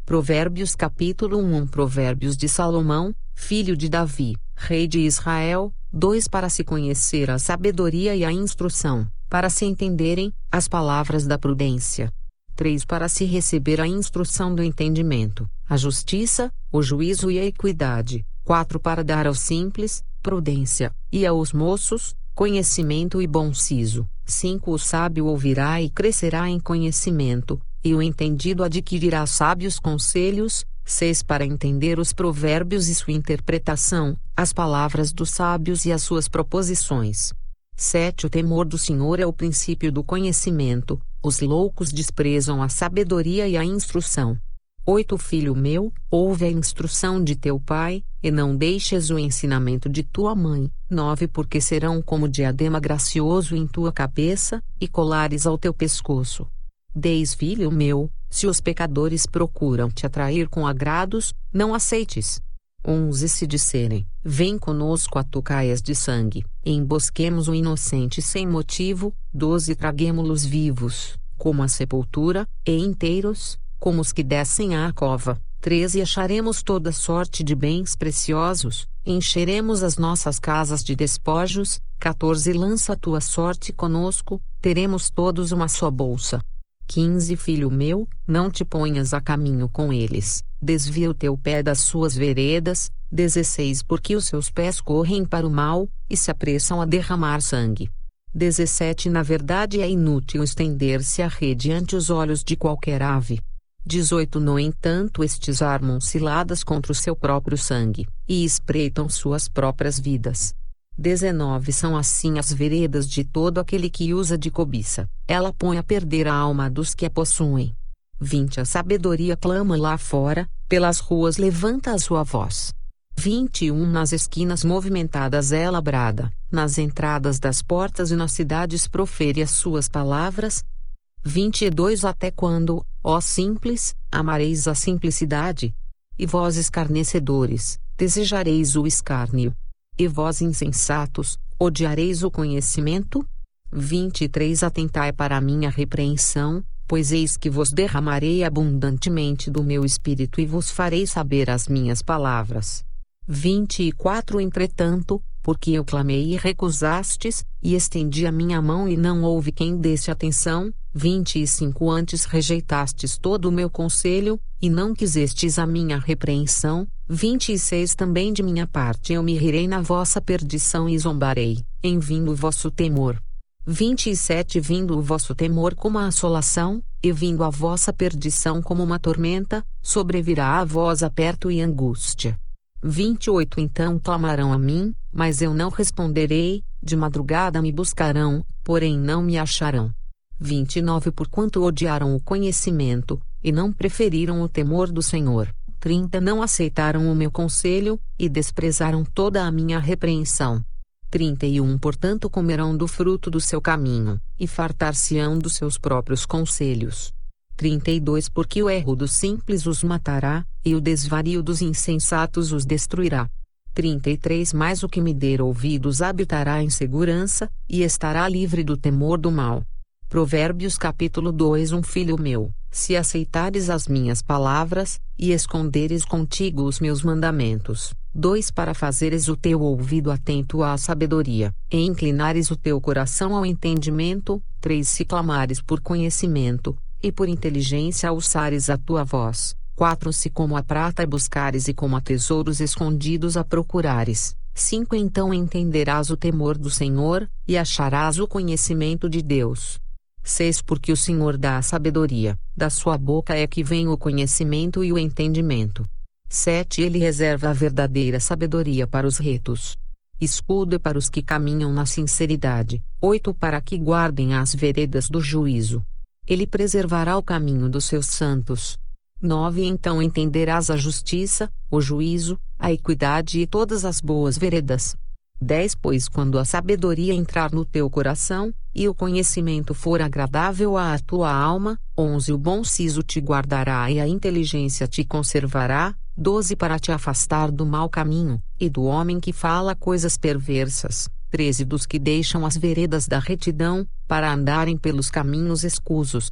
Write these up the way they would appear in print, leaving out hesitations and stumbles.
Provérbios capítulo 1 Provérbios de Salomão, filho de Davi, rei de Israel. 2 Para se conhecer a sabedoria e a instrução, para se entenderem as palavras da prudência. 3 Para se receber a instrução do entendimento, a justiça, o juízo e a equidade. 4 Para dar aos simples, prudência, e aos moços, conhecimento e bom siso. 5 O sábio ouvirá e crescerá em conhecimento, e o entendido adquirirá sábios conselhos. 6 Para entender os provérbios e sua interpretação, as palavras dos sábios e as suas proposições. 7 O temor do Senhor é o princípio do conhecimento, os loucos desprezam a sabedoria e a instrução. 8 Filho meu, ouve a instrução de teu pai, e não deixes o ensinamento de tua mãe. 9 Porque serão como diadema gracioso em tua cabeça, e colares ao teu pescoço. 10 Filho meu, se os pecadores procuram te atrair com agrados, não aceites. 11 Se disserem, vem conosco a tocaias de sangue, e embosquemos o inocente sem motivo. 12 Traguemo-los vivos, como a sepultura, e inteiros, como os que descem à cova. 13 Acharemos toda sorte de bens preciosos, encheremos as nossas casas de despojos. 14 Lança a tua sorte conosco, teremos todos uma só bolsa. 15 Filho meu, não te ponhas a caminho com eles, desvia o teu pé das suas veredas. 16 Porque os seus pés correm para o mal, e se apressam a derramar sangue. 17 Na verdade é inútil estender-se a rede ante os olhos de qualquer ave. 18 No entanto estes armam ciladas contra o seu próprio sangue, e espreitam suas próprias vidas. 19 São assim as veredas de todo aquele que usa de cobiça, ela põe a perder a alma dos que a possuem. 20 A sabedoria clama lá fora, pelas ruas levanta a sua voz. 21 Nas esquinas movimentadas ela brada, nas entradas das portas e nas cidades profere as suas palavras. 22 Até quando, ó simples, amareis a simplicidade? E vós escarnecedores, desejareis o escárnio? E vós insensatos, odiareis o conhecimento? 23 Atentai para a minha repreensão, pois eis que vos derramarei abundantemente do meu espírito e vos farei saber as minhas palavras. 24 Entretanto, porque eu clamei e recusastes, e estendi a minha mão e não houve quem desse atenção. 25 Antes rejeitastes todo o meu conselho, e não quisestes a minha repreensão. 26 Também de minha parte eu me rirei na vossa perdição e zombarei, em vindo o vosso temor. 27 Vindo o vosso temor como a assolação, e vindo a vossa perdição como uma tormenta, sobrevirá a vós aperto e angústia. 28 Então clamarão a mim, mas eu não responderei, de madrugada me buscarão, porém não me acharão. 29 Porquanto odiaram o conhecimento, e não preferiram o temor do Senhor. 30 Não aceitaram o meu conselho, e desprezaram toda a minha repreensão. 31 Portanto comerão do fruto do seu caminho, e fartar-se-ão dos seus próprios conselhos. 32 Porque o erro dos simples os matará, e o desvario dos insensatos os destruirá. 33 Mas o que me der ouvidos habitará em segurança, e estará livre do temor do mal. Provérbios capítulo 2 Filho meu, se aceitares as minhas palavras, e esconderes contigo os meus mandamentos. 2 Para fazeres o teu ouvido atento à sabedoria, e inclinares o teu coração ao entendimento. 3 Se clamares por conhecimento, e por inteligência alçares a tua voz. 4 Se como a prata buscares e como a tesouros escondidos a procurares. 5 Então entenderás o temor do Senhor, e acharás o conhecimento de Deus. 6 Porque o Senhor dá a sabedoria, da sua boca é que vem o conhecimento e o entendimento. 7 Ele reserva a verdadeira sabedoria para os retos. Escudo é para os que caminham na sinceridade. 8 Para que guardem as veredas do juízo. Ele preservará o caminho dos seus santos. 9 Então entenderás a justiça, o juízo, a equidade e todas as boas veredas. 10 Pois quando a sabedoria entrar no teu coração, e o conhecimento for agradável à tua alma. 11 O bom siso te guardará e a inteligência te conservará. 12 Para te afastar do mau caminho, e do homem que fala coisas perversas. 13 Dos que deixam as veredas da retidão, para andarem pelos caminhos escusos.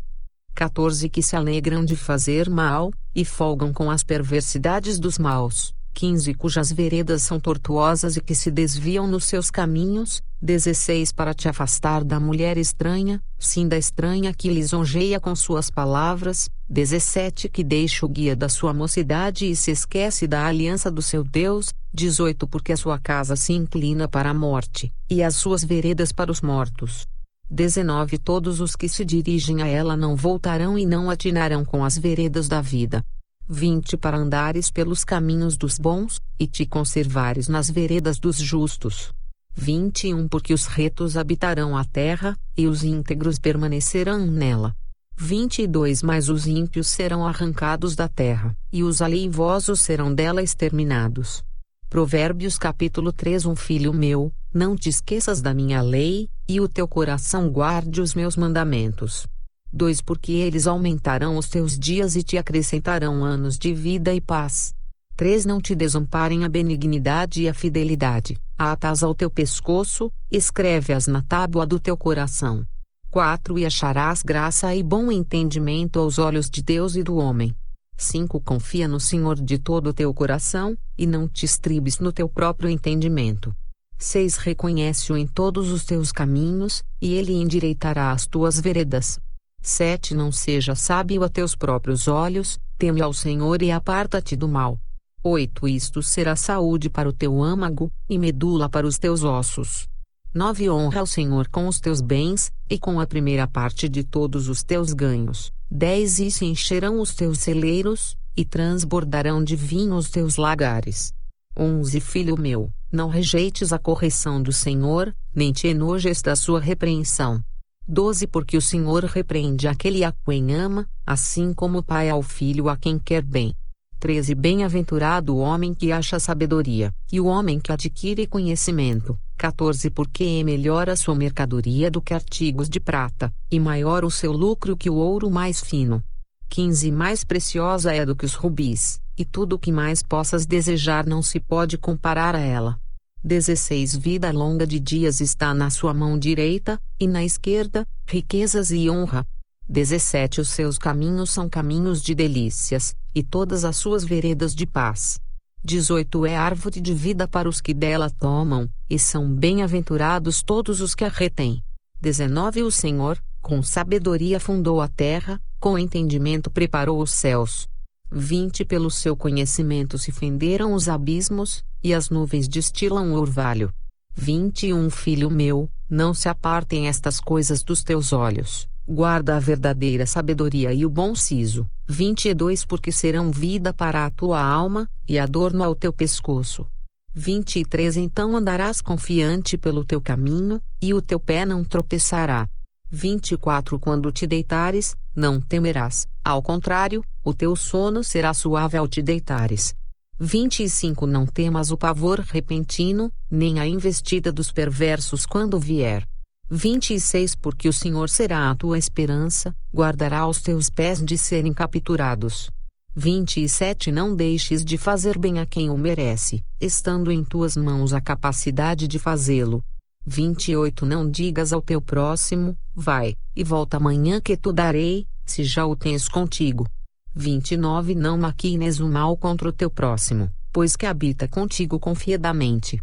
14 que se alegram de fazer mal, e folgam com as perversidades dos maus, 15 cujas veredas são tortuosas e que se desviam nos seus caminhos, 16 para te afastar da mulher estranha, sim da estranha que lisonjeia com suas palavras, 17 que deixa o guia da sua mocidade e se esquece da aliança do seu Deus, 18 porque a sua casa se inclina para a morte, e as suas veredas para os mortos. 19 todos os que se dirigem a ela não voltarão e não atinarão com as veredas da vida. 20 para andares pelos caminhos dos bons, e te conservares nas veredas dos justos. 21 porque os retos habitarão a terra, e os íntegros permanecerão nela. 22 mas os ímpios serão arrancados da terra, e os aleivosos serão dela exterminados. Provérbios capítulo 3 filho meu, não te esqueças da minha lei, e o teu coração guarde os meus mandamentos. 2 porque eles aumentarão os teus dias e te acrescentarão anos de vida e paz. 3 não te desamparem a benignidade e a fidelidade, ata-as ao teu pescoço, escreve-as na tábua do teu coração. 4 e acharás graça e bom entendimento aos olhos de Deus e do homem. 5 confia no Senhor de todo o teu coração, e não te estribes no teu próprio entendimento. 6 reconhece-o em todos os teus caminhos, e ele endireitará as tuas veredas. 7 não seja sábio a teus próprios olhos, teme ao Senhor e aparta-te do mal. 8 isto será saúde para o teu âmago, e medula para os teus ossos. 9 honra ao Senhor com os teus bens, e com a primeira parte de todos os teus ganhos. 10 e se encherão os teus celeiros, e transbordarão de vinho os teus lagares. 11 filho meu, não rejeites a correção do Senhor, nem te enojes da sua repreensão. 12 porque o Senhor repreende aquele a quem ama, assim como o pai ao filho a quem quer bem. 13 bem-aventurado o homem que acha sabedoria, e o homem que adquire conhecimento. 14 porque é melhor a sua mercadoria do que artigos de prata, e maior o seu lucro que o ouro mais fino. 15 mais preciosa é do que os rubis, e tudo o que mais possas desejar não se pode comparar a ela. 16 vida longa de dias está na sua mão direita, e na esquerda, riquezas e honra. 17 os seus caminhos são caminhos de delícias, e todas as suas veredas de paz. 18 é árvore de vida para os que dela tomam, e são bem-aventurados todos os que a retêm. 19 o Senhor, com sabedoria fundou a terra, com entendimento preparou os céus. 20 pelo seu conhecimento se fenderam os abismos, e as nuvens destilam o orvalho. 21 filho meu, não se apartem estas coisas dos teus olhos, guarda a verdadeira sabedoria e o bom siso. 22 porque serão vida para a tua alma, e adorno ao teu pescoço. 23 então andarás confiante pelo teu caminho, e o teu pé não tropeçará. 24 quando te deitares, não temerás, ao contrário, o teu sono será suave ao te deitares. 25 não temas o pavor repentino, nem a investida dos perversos quando vier. 26 porque o Senhor será a tua esperança, guardará os teus pés de serem capturados. 27 não deixes de fazer bem a quem o merece, estando em tuas mãos a capacidade de fazê-lo. 28 não digas ao teu próximo, vai, e volta amanhã que tu darei, se já o tens contigo. 29 não maquines o mal contra o teu próximo, pois que habita contigo confiadamente.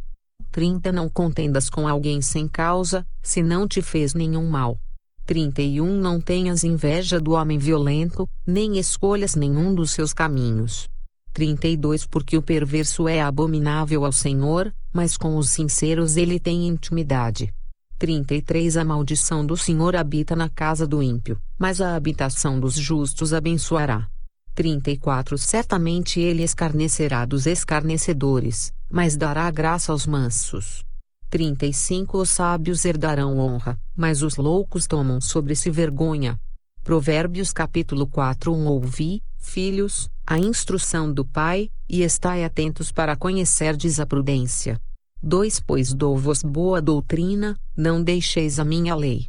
30 não contendas com alguém sem causa, se não te fez nenhum mal. 31 não tenhas inveja do homem violento, nem escolhas nenhum dos seus caminhos. 32 porque o perverso é abominável ao Senhor, mas com os sinceros ele tem intimidade. 33 a maldição do Senhor habita na casa do ímpio, mas a habitação dos justos abençoará. 34 certamente ele escarnecerá dos escarnecedores, mas dará graça aos mansos. 35 os sábios herdarão honra, mas os loucos tomam sobre si vergonha. Provérbios capítulo 4 ouvi, filhos, a instrução do pai, e estai atentos para conhecerdes a prudência. 2 Pois dou-vos boa doutrina, não deixeis a minha lei.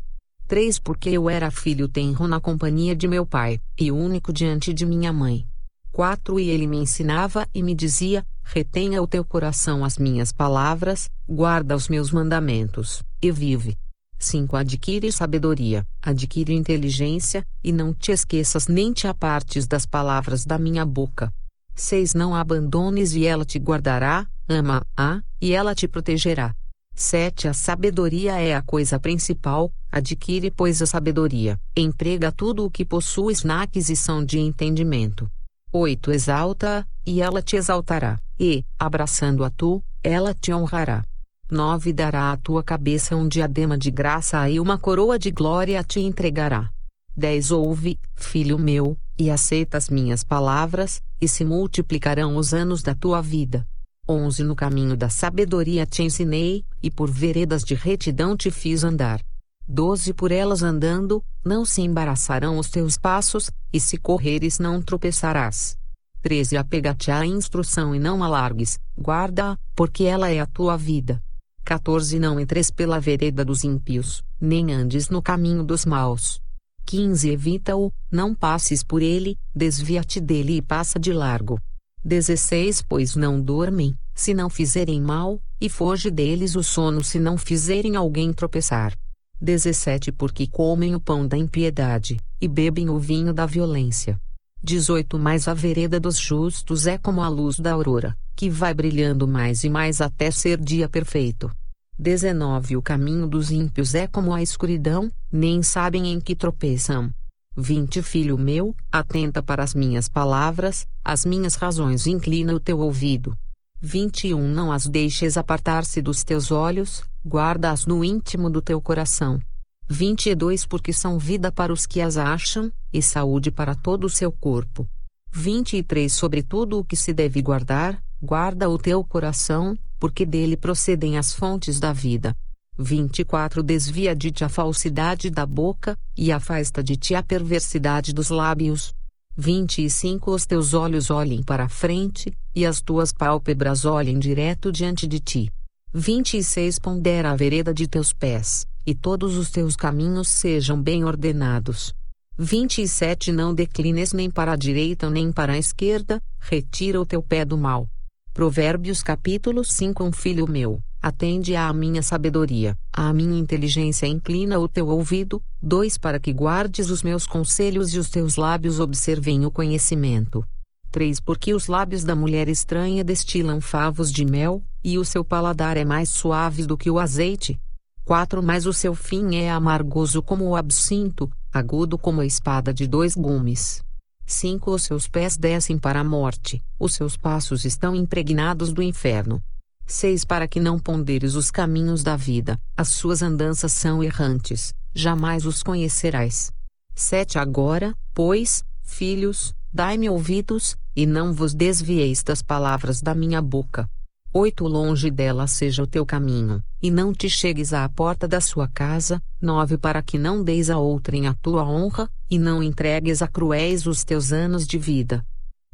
3 Porque eu era filho tenro na companhia de meu pai, e único diante de minha mãe. 4 E ele me ensinava e me dizia, retenha o teu coração as minhas palavras, guarda os meus mandamentos, e vive. 5. Adquire sabedoria, adquire inteligência, e não te esqueças nem te apartes das palavras da minha boca. 6. Não a abandones e ela te guardará, ama-a, e ela te protegerá. 7. A sabedoria é a coisa principal, adquire pois a sabedoria, emprega tudo o que possuis na aquisição de entendimento. 8. Exalta-a, e ela te exaltará, e, abraçando-a tu, ela te honrará. 9. Dará à tua cabeça um diadema de graça e uma coroa de glória te entregará. 10. Ouve, filho meu, e aceita as minhas palavras, e se multiplicarão os anos da tua vida. 11. No caminho da sabedoria te ensinei, e por veredas de retidão te fiz andar. 12. Por elas andando, não se embaraçarão os teus passos, e se correres não tropeçarás. 13. Apega-te à instrução e não a largues, guarda-a, porque ela é a tua vida. 14. Não entres pela vereda dos ímpios, nem andes no caminho dos maus. 15. Evita-o, não passes por ele, desvia-te dele e passa de largo. 16. Pois não dormem, se não fizerem mal, e foge deles o sono se não fizerem alguém tropeçar. 17. Porque comem o pão da impiedade, e bebem o vinho da violência. 18. Mas a vereda dos justos é como a luz da aurora, que vai brilhando mais e mais até ser dia perfeito. 19. O caminho dos ímpios é como a escuridão, nem sabem em que tropeçam. 20. Filho meu, atenta para as minhas palavras, as minhas razões inclina o teu ouvido. 21. Não as deixes apartar-se dos teus olhos, guarda-as no íntimo do teu coração. 22. Porque são vida para os que as acham, e saúde para todo o seu corpo. 23. Sobre tudo o que se deve guardar, guarda o teu coração, porque dele procedem as fontes da vida. 24. Desvia de ti a falsidade da boca, e afasta de ti a perversidade dos lábios. 25. Os teus olhos olhem para a frente, e as tuas pálpebras olhem direto diante de ti. 26. Pondera a vereda de teus pés, e todos os teus caminhos sejam bem ordenados. 27. Não declines nem para a direita nem para a esquerda, retira o teu pé do mal. Provérbios capítulo 5. Filho meu, atende à minha sabedoria, à minha inteligência inclina o teu ouvido. 2. Para que guardes os meus conselhos e os teus lábios observem o conhecimento. 3. Porque os lábios da mulher estranha destilam favos de mel, e o seu paladar é mais suave do que o azeite. 4. Mas o seu fim é amargoso como o absinto, agudo como a espada de 2 gumes. 5. Os seus pés descem para a morte, os seus passos estão impregnados do inferno. 6. Para que não ponderes os caminhos da vida, as suas andanças são errantes, jamais os conhecerás. 7. Agora, pois, filhos, dai-me ouvidos, e não vos desvieis das palavras da minha boca. 8. Longe dela seja o teu caminho, e não te chegues à porta da sua casa. 9. Para que não deis a outrem a tua honra, e não entregues a cruéis os teus anos de vida.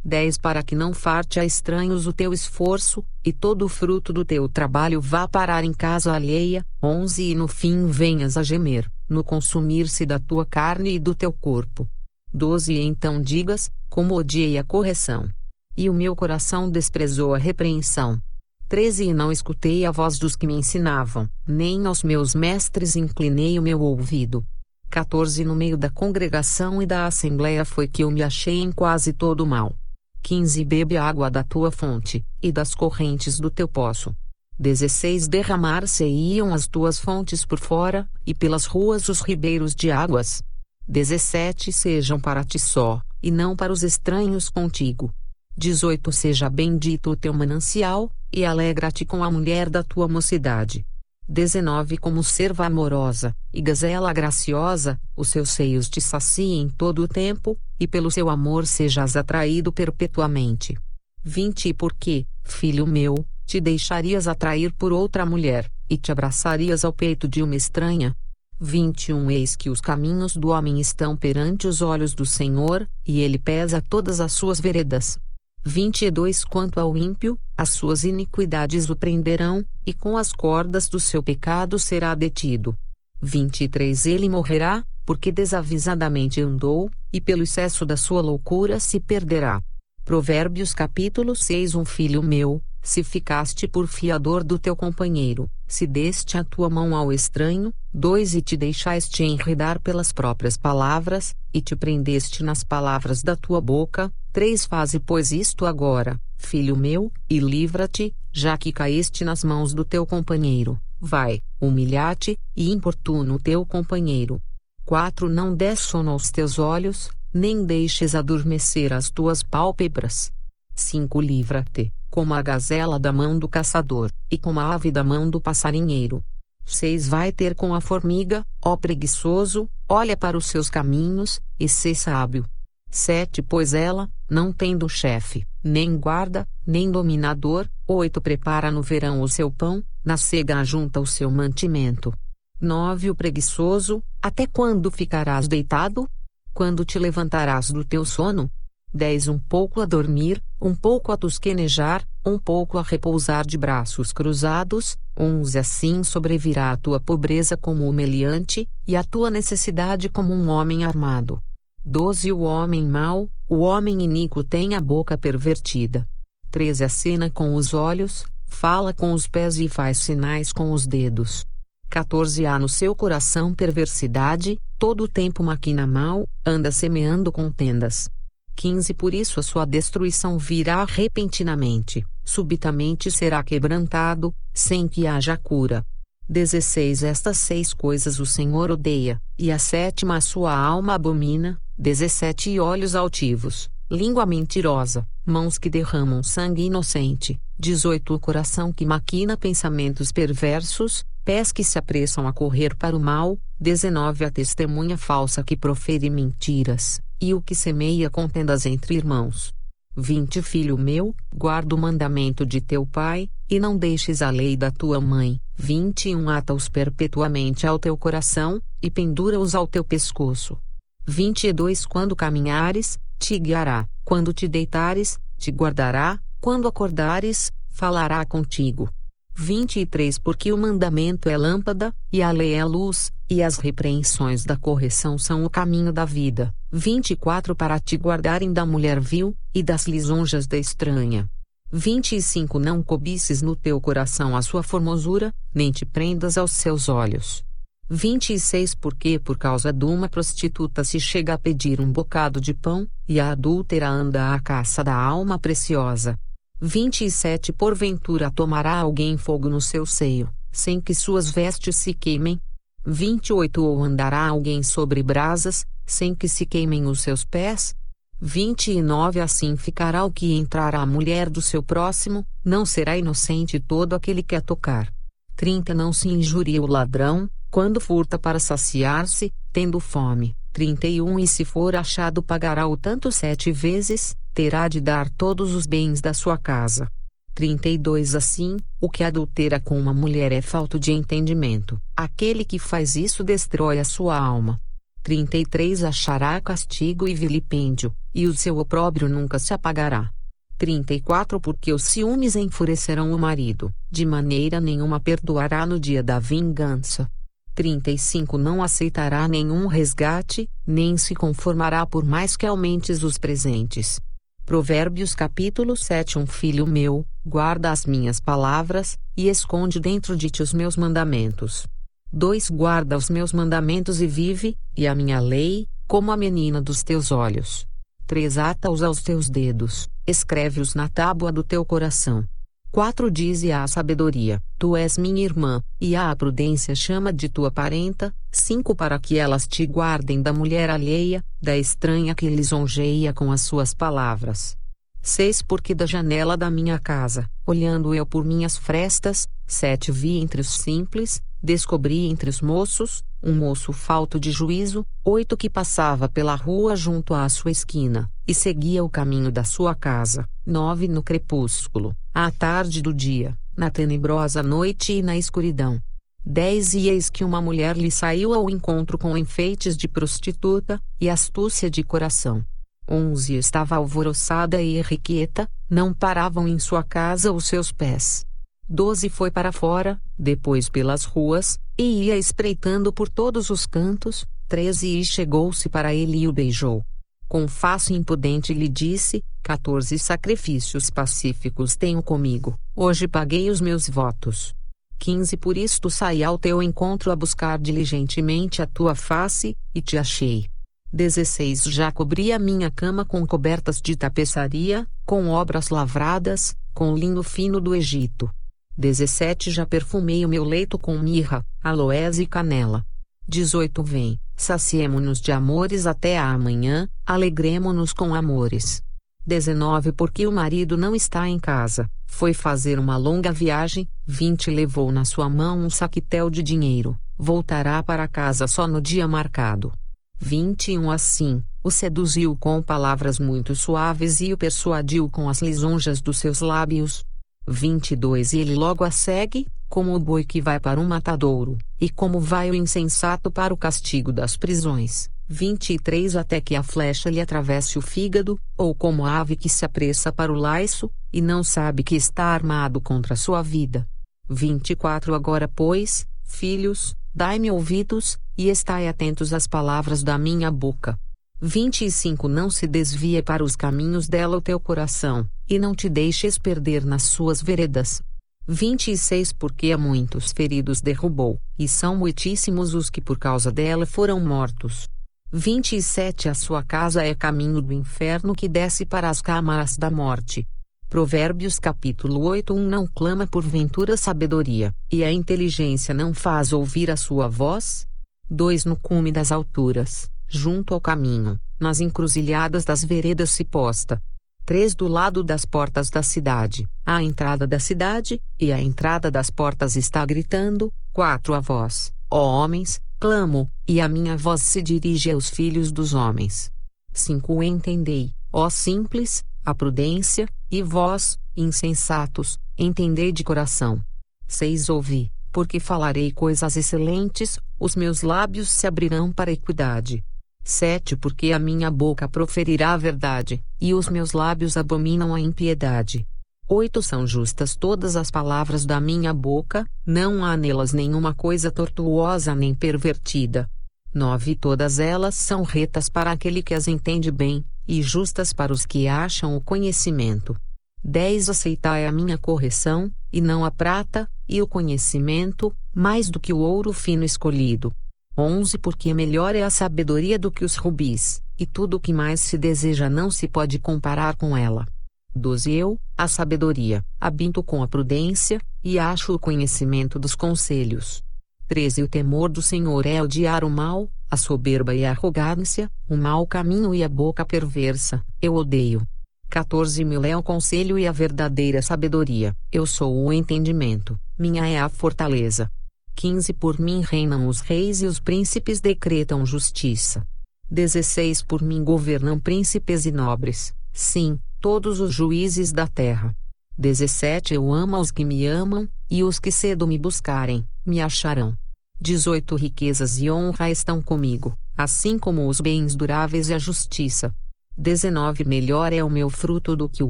10. Para que não farte a estranhos o teu esforço, e todo o fruto do teu trabalho vá parar em casa alheia. 11. E no fim venhas a gemer, no consumir-se da tua carne e do teu corpo. 12. E então digas, como odiei a correção, e o meu coração desprezou a repreensão. 13. E não escutei a voz dos que me ensinavam, nem aos meus mestres inclinei o meu ouvido. 14. No meio da congregação e da assembleia foi que eu me achei em quase todo o mal. 15. Bebe a água da tua fonte, e das correntes do teu poço. 16. Derramar-se-iam as tuas fontes por fora, e pelas ruas os ribeiros de águas. 17. Sejam para ti só, e não para os estranhos contigo. 18. Seja bendito o teu manancial, e alegra-te com a mulher da tua mocidade. 19. Como serva amorosa, e gazela graciosa, os seus seios te saciem todo o tempo, e pelo seu amor sejas atraído perpetuamente. 20. E porque, filho meu, te deixarias atrair por outra mulher, e te abraçarias ao peito de uma estranha? 21. Eis que os caminhos do homem estão perante os olhos do Senhor, e ele pesa todas as suas veredas. 22. Quanto ao ímpio, as suas iniquidades o prenderão, e com as cordas do seu pecado será detido. 23. Ele morrerá, porque desavisadamente andou, e pelo excesso da sua loucura se perderá. Provérbios capítulo 6. Filho meu, se ficaste por fiador do teu companheiro, se deste a tua mão ao estranho, 2 e te deixaste enredar pelas próprias palavras, e te prendeste nas palavras da tua boca, 3 faze pois isto agora, filho meu, e livra-te, já que caíste nas mãos do teu companheiro, vai, humilha-te, e importuna o teu companheiro. 4 Não des sono aos teus olhos, nem deixes adormecer as tuas pálpebras. 5 Livra-te, como a gazela da mão do caçador, e como a ave da mão do passarinheiro. 6 Vai ter com a formiga, ó preguiçoso, olha para os seus caminhos, e sê sábio. 7 Pois ela, não tendo chefe, nem guarda, nem dominador. 8 Prepara no verão o seu pão, na cega ajunta o seu mantimento. 9 O preguiçoso, até quando ficarás deitado? Quando te levantarás do teu sono? 10 Um pouco a dormir, um pouco a tosquenejar, um pouco a repousar de braços cruzados. 11 Assim sobrevirá a tua pobreza como o meliante, e a tua necessidade como um homem armado. 12 O homem mau, o homem iníquo tem a boca pervertida. 13 Acena com os olhos, fala com os pés e faz sinais com os dedos. 14 Há no seu coração perversidade, todo o tempo maquina mal, anda semeando contendas. 15 Por isso a sua destruição virá repentinamente, subitamente será quebrantado, sem que haja cura. 16 Estas 6 coisas o Senhor odeia, e a 7ª a sua alma abomina. 17 Olhos altivos, língua mentirosa, mãos que derramam sangue inocente. 18 O coração que maquina pensamentos perversos, pés que se apressam a correr para o mal. 19 A testemunha falsa que profere mentiras, e o que semeia contendas entre irmãos. 20 Filho meu, guarda o mandamento de teu pai, e não deixes a lei da tua mãe. 21 Ata-os perpetuamente ao teu coração, e pendura-os ao teu pescoço. 22 Quando caminhares, te guiará, quando te deitares, te guardará, quando acordares, falará contigo. 23 Porque o mandamento é lâmpada, e a lei é luz, e as repreensões da correção são o caminho da vida. 24 Para te guardarem da mulher vil, e das lisonjas da estranha. 25 Não cobices no teu coração a sua formosura, nem te prendas aos seus olhos. 26 Porque por causa de uma prostituta se chega a pedir um bocado de pão, e a adúltera anda à caça da alma preciosa. 27 Porventura tomará alguém fogo no seu seio, sem que suas vestes se queimem? 28 Ou andará alguém sobre brasas, sem que se queimem os seus pés? 29 Assim ficará o que entrar à mulher do seu próximo, não será inocente todo aquele que a tocar. 30 Não se injurie o ladrão, quando furta para saciar-se, tendo fome. 31 E se for achado pagará o tanto 7 vezes, terá de dar todos os bens da sua casa. 32 Assim, o que adultera com uma mulher é falto de entendimento, aquele que faz isso destrói a sua alma. 33 Achará castigo e vilipêndio, e o seu opróbrio nunca se apagará. 34 Porque os ciúmes enfurecerão o marido, de maneira nenhuma perdoará no dia da vingança. 35 Não aceitará nenhum resgate, nem se conformará por mais que aumentes os presentes. Provérbios capítulo 7 Filho meu, guarda as minhas palavras, e esconde dentro de ti os meus mandamentos. 2 Guarda os meus mandamentos e vive, e a minha lei, como a menina dos teus olhos. 3 Ata-os aos teus dedos, escreve-os na tábua do teu coração. 4 Dize à sabedoria, tu és minha irmã, e à prudência chama de tua parenta. 5 Para que elas te guardem da mulher alheia, da estranha que lisonjeia com as suas palavras. 6 Porque da janela da minha casa, olhando eu por minhas frestas, 7 Vi entre os simples, descobri entre os moços, um moço falto de juízo. 8 Que passava pela rua junto à sua esquina, e seguia o caminho da sua casa. 9 No crepúsculo, à tarde do dia, na tenebrosa noite e na escuridão. 10 E eis que uma mulher lhe saiu ao encontro com enfeites de prostituta, e astúcia de coração. 11 Estava alvoroçada e irrequieta, não paravam em sua casa os seus pés. 12 Foi para fora, depois pelas ruas, e ia espreitando por todos os cantos. 13 E chegou-se para ele e o beijou. Com face impudente lhe disse, 14 sacrifícios pacíficos tenho comigo, hoje paguei os meus votos. 15 Por isto saí ao teu encontro a buscar diligentemente a tua face, e te achei. 16 Já cobri a minha cama com cobertas de tapeçaria, com obras lavradas, com linho fino do Egito. 17 Já perfumei o meu leito com mirra, aloés e canela. 18 Vem, saciemo-nos de amores até a amanhã, alegremo-nos com amores. 19 Porque o marido não está em casa, foi fazer uma longa viagem. 20 Levou na sua mão um saquetel de dinheiro, voltará para casa só no dia marcado. 21 Assim, o seduziu com palavras muito suaves e o persuadiu com as lisonjas dos seus lábios. 22 Ele logo a segue, como o boi que vai para um matadouro, e como vai o insensato para o castigo das prisões. 23 Até que a flecha lhe atravesse o fígado, ou como a ave que se apressa para o laiço, e não sabe que está armado contra a sua vida. 24 Agora pois, filhos, dai-me ouvidos, e estai atentos às palavras da minha boca. 25 Não se desvie para os caminhos dela o teu coração, e não te deixes perder nas suas veredas. 26 Porque a muitos feridos derrubou, e são muitíssimos os que por causa dela foram mortos. 27 A sua casa é caminho do inferno que desce para as câmaras da morte. Provérbios capítulo 8 Não clama porventura sabedoria, e a inteligência não faz ouvir a sua voz? 2 No cume das alturas, junto ao caminho, nas encruzilhadas das veredas se posta. 3 Do lado das portas da cidade, à entrada da cidade, e à entrada das portas está gritando. 4 A vós, ó homens, clamo, e a minha voz se dirige aos filhos dos homens. 5 Entendei, ó simples, a prudência, e vós, insensatos, entendei de coração. 6 Ouvi, porque falarei coisas excelentes, os meus lábios se abrirão para a equidade. 7 Porque a minha boca proferirá a verdade, e os meus lábios abominam a impiedade. 8 São justas todas as palavras da minha boca, não há nelas nenhuma coisa tortuosa nem pervertida. 9 Todas elas são retas para aquele que as entende bem, e justas para os que acham o conhecimento. 10 Aceitai a minha correção, e não a prata, e o conhecimento, mais do que o ouro fino escolhido. 11 Porque melhor é a sabedoria do que os rubis, e tudo o que mais se deseja não se pode comparar com ela. 12 Eu, a sabedoria, habito com a prudência, e acho o conhecimento dos conselhos. 13 O temor do Senhor é odiar o mal, a soberba e a arrogância, o mau caminho e a boca perversa, eu odeio. 14 Meu é o conselho e a verdadeira sabedoria, eu sou o entendimento, minha é a fortaleza. 15 Por mim reinam os reis e os príncipes decretam justiça. 16 Por mim governam príncipes e nobres, sim, todos os juízes da terra. 17 Eu amo aos que me amam, e os que cedo me buscarem, me acharão. 18 Riquezas e honra estão comigo, assim como os bens duráveis e a justiça. 19 Melhor é o meu fruto do que o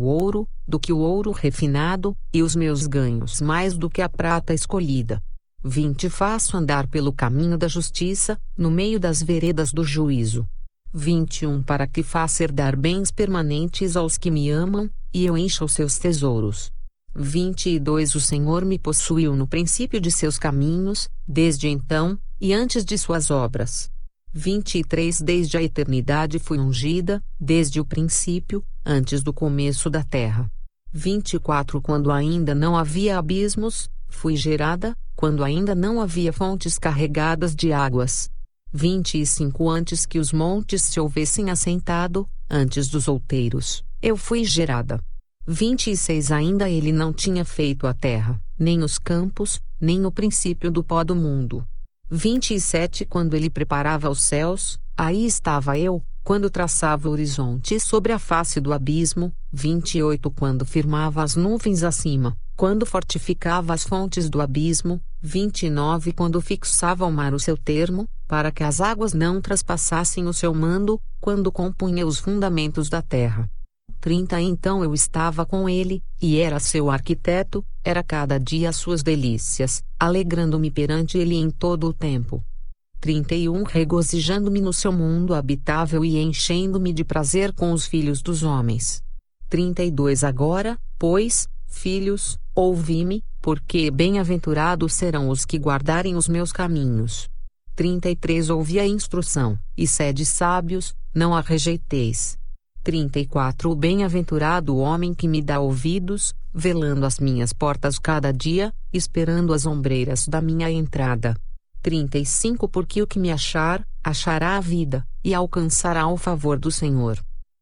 ouro refinado, e os meus ganhos mais do que a prata escolhida. 20 Faço andar pelo caminho da justiça, no meio das veredas do juízo. 21 Para que faça herdar bens permanentes aos que me amam, e eu encha os seus tesouros. 22 O Senhor me possuiu no princípio de seus caminhos, desde então, e antes de suas obras. 23 Desde a eternidade fui ungida, desde o princípio, antes do começo da terra. 24 Quando ainda não havia abismos, fui gerada, quando ainda não havia fontes carregadas de águas. 25 Antes que os montes se houvessem assentado, antes dos outeiros, eu fui gerada. 26 Ainda ele não tinha feito a terra, nem os campos, nem o princípio do pó do mundo. 27 Quando ele preparava os céus, aí estava eu, quando traçava o horizonte sobre a face do abismo. 28 Quando firmava as nuvens acima, quando fortificava as fontes do abismo. 29 Quando fixava ao mar o seu termo, para que as águas não traspassassem o seu mando, quando compunha os fundamentos da terra. 30 Então eu estava com ele, e era seu arquiteto, era cada dia as suas delícias, alegrando-me perante ele em todo o tempo. 31 Regozijando-me no seu mundo habitável e enchendo-me de prazer com os filhos dos homens. 32 Agora, pois, filhos, ouvi-me, porque bem-aventurados serão os que guardarem os meus caminhos. 33 Ouvi a instrução, e sede sábios, não a rejeiteis. 34 Bem-aventurado o homem que me dá ouvidos, velando as minhas portas cada dia, esperando as ombreiras da minha entrada. 35 Porque o que me achar, achará a vida, e alcançará o favor do Senhor.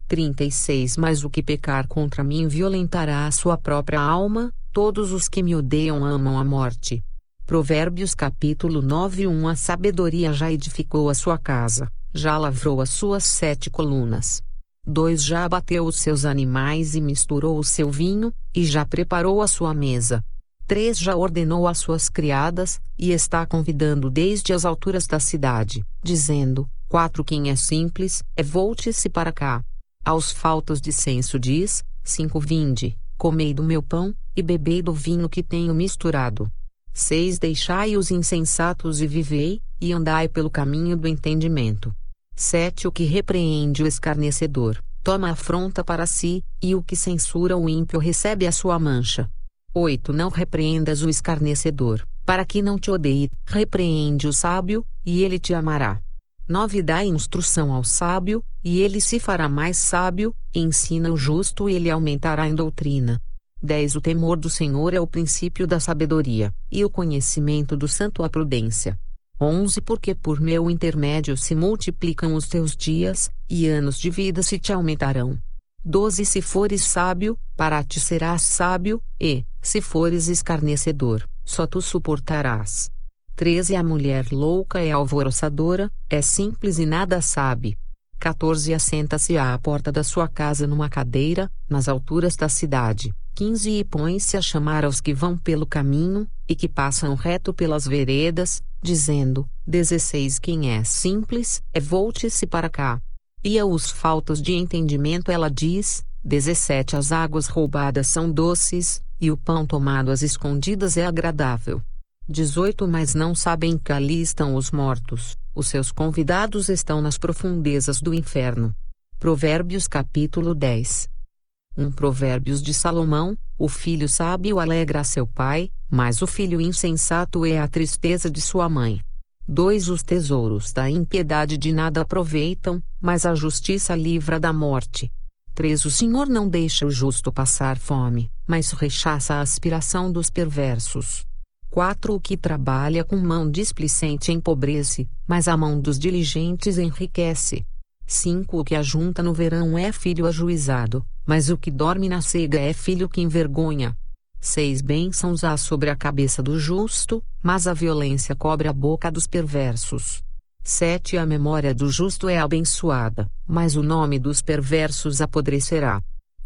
36 Mas o que pecar contra mim violentará a sua própria alma, todos os que me odeiam amam a morte. Provérbios capítulo 9 A sabedoria já edificou a sua casa, já lavrou as suas 7 colunas. 2 Já abateu os seus animais e misturou o seu vinho, e já preparou a sua mesa. 3 Já ordenou às suas criadas, e está convidando desde as alturas da cidade, dizendo: 4 Quem é simples, volte-se para cá. Aos faltos de senso diz: 5 Vinde, comei do meu pão, e bebei do vinho que tenho misturado. 6 Deixai os insensatos e vivei, e andai pelo caminho do entendimento. 7 O que repreende o escarnecedor, toma afronta para si, e o que censura o ímpio recebe a sua mancha. 8 Não repreendas o escarnecedor, para que não te odeie, repreende o sábio, e ele te amará. 9 Dá instrução ao sábio, e ele se fará mais sábio, ensina o justo e ele aumentará em doutrina. 10 O temor do Senhor é o princípio da sabedoria, e o conhecimento do santo a prudência. 11 Porque por meu intermédio se multiplicam os teus dias, e anos de vida se te aumentarão. 12 Se fores sábio, para ti serás sábio, e, se fores escarnecedor, só tu suportarás. 13 A mulher louca é alvoroçadora, é simples e nada sabe. 14 Assenta-se à porta da sua casa numa cadeira, nas alturas da cidade. 15 E põe-se a chamar aos que vão pelo caminho, e que passam reto pelas veredas, dizendo: 16 Quem é simples, volte-se para cá. E aos faltos de entendimento ela diz: 17 As águas roubadas são doces, e o pão tomado às escondidas é agradável. 18 Mas não sabem que ali estão os mortos, os seus convidados estão nas profundezas do inferno. Provérbios capítulo 10 Provérbios de Salomão: O filho sábio alegra a seu pai, mas o filho insensato é a tristeza de sua mãe. 2 Os tesouros da impiedade de nada aproveitam, mas a justiça livra da morte. 3 O Senhor não deixa o justo passar fome, mas rechaça a aspiração dos perversos. 4 O que trabalha com mão displicente empobrece, mas a mão dos diligentes enriquece. 5 O que ajunta no verão é filho ajuizado, mas o que dorme na cega é filho que envergonha. 6 Bênçãos há sobre a cabeça do justo, mas a violência cobre a boca dos perversos. 7 A memória do justo é abençoada, mas o nome dos perversos apodrecerá.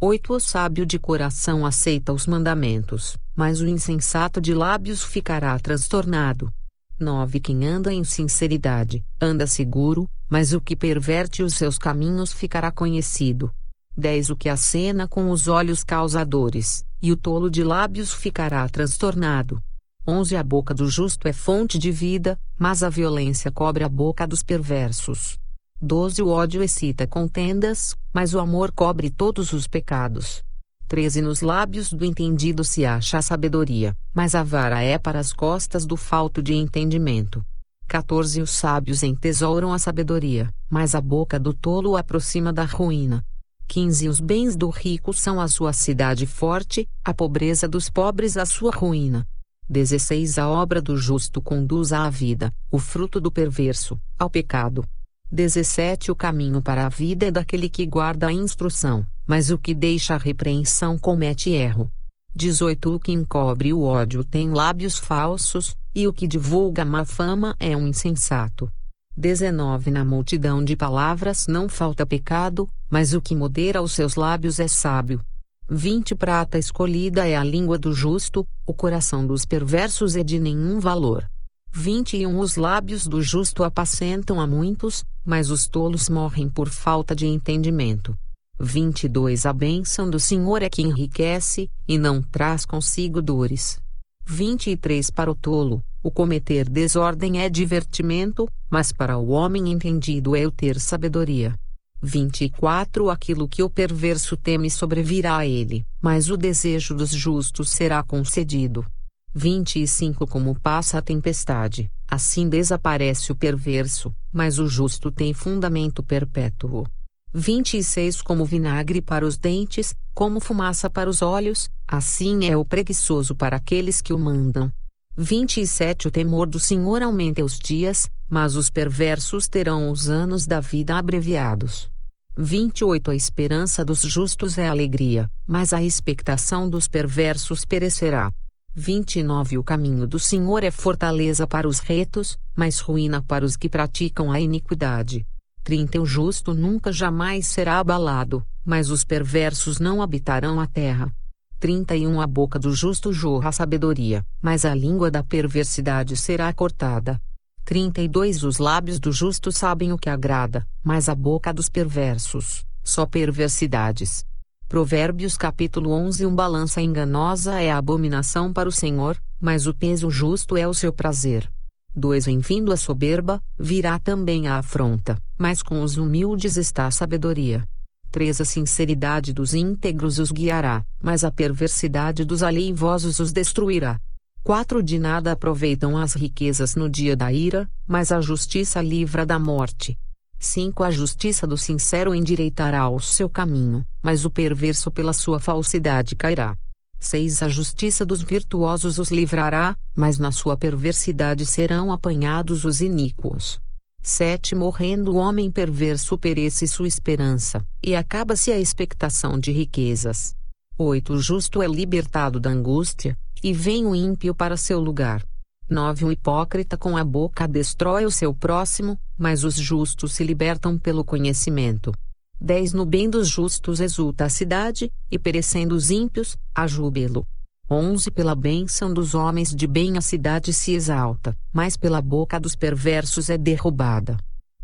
8 O sábio de coração aceita os mandamentos, mas o insensato de lábios ficará transtornado. 9 Quem anda em sinceridade, anda seguro, mas o que perverte os seus caminhos ficará conhecido. 10 O que acena com os olhos causa dores, e o tolo de lábios ficará transtornado. 11 A boca do justo é fonte de vida, mas a violência cobre a boca dos perversos. 12 O ódio excita contendas, mas o amor cobre todos os pecados. 13 Nos lábios do entendido se acha a sabedoria, mas a vara é para as costas do falto de entendimento. 14 Os sábios entesouram a sabedoria, mas a boca do tolo o aproxima da ruína. 15 Os bens do rico são a sua cidade forte, a pobreza dos pobres a sua ruína. 16 A obra do justo conduz à vida, o fruto do perverso, ao pecado. 17 O caminho para a vida é daquele que guarda a instrução, mas o que deixa a repreensão comete erro. 18 O que encobre o ódio tem lábios falsos, e o que divulga má fama é um insensato. 19 Na multidão de palavras não falta pecado, mas o que modera os seus lábios é sábio. 20 Prata escolhida é a língua do justo, o coração dos perversos é de nenhum valor. 21 Os lábios do justo apacentam a muitos, mas os tolos morrem por falta de entendimento. 22 A bênção do Senhor é que enriquece, e não traz consigo dores. 23 Para o tolo, o cometer desordem é divertimento, mas para o homem entendido é o ter sabedoria. 24 Aquilo que o perverso teme sobrevirá a ele, mas o desejo dos justos será concedido. 25 Como passa a tempestade, assim desaparece o perverso, mas o justo tem fundamento perpétuo. 26 Como vinagre para os dentes, como fumaça para os olhos, assim é o preguiçoso para aqueles que o mandam. 27 O temor do Senhor aumenta os dias, mas os perversos terão os anos da vida abreviados. 28 A esperança dos justos é alegria, mas a expectação dos perversos perecerá. 29 O caminho do Senhor é fortaleza para os retos, mas ruína para os que praticam a iniquidade. 30 O justo nunca jamais será abalado, mas os perversos não habitarão a terra. 31 A boca do justo jorra sabedoria, mas a língua da perversidade será cortada. 32 Os lábios do justo sabem o que agrada, mas a boca dos perversos, só perversidades. Provérbios capítulo 11 balança enganosa é a abominação para o Senhor, mas o peso justo é o seu prazer. 2 Em vindo a soberba, virá também a afronta, mas com os humildes está a sabedoria. 3 A sinceridade dos íntegros os guiará, mas a perversidade dos aleivosos os destruirá. 4 De nada aproveitam as riquezas no dia da ira, mas a justiça livra da morte. 5 A justiça do sincero endireitará o seu caminho, mas o perverso pela sua falsidade cairá. 6 A justiça dos virtuosos os livrará, mas na sua perversidade serão apanhados os iníquos. 7 Morrendo o homem perverso perece sua esperança, e acaba-se a expectação de riquezas. 8 O justo é libertado da angústia, e vem o ímpio para seu lugar. 9 O hipócrita com a boca destrói o seu próximo, mas os justos se libertam pelo conhecimento. 10 No bem dos justos exulta a cidade, e perecendo os ímpios, há júbilo. 11 Pela bênção dos homens de bem a cidade se exalta, mas pela boca dos perversos é derrubada.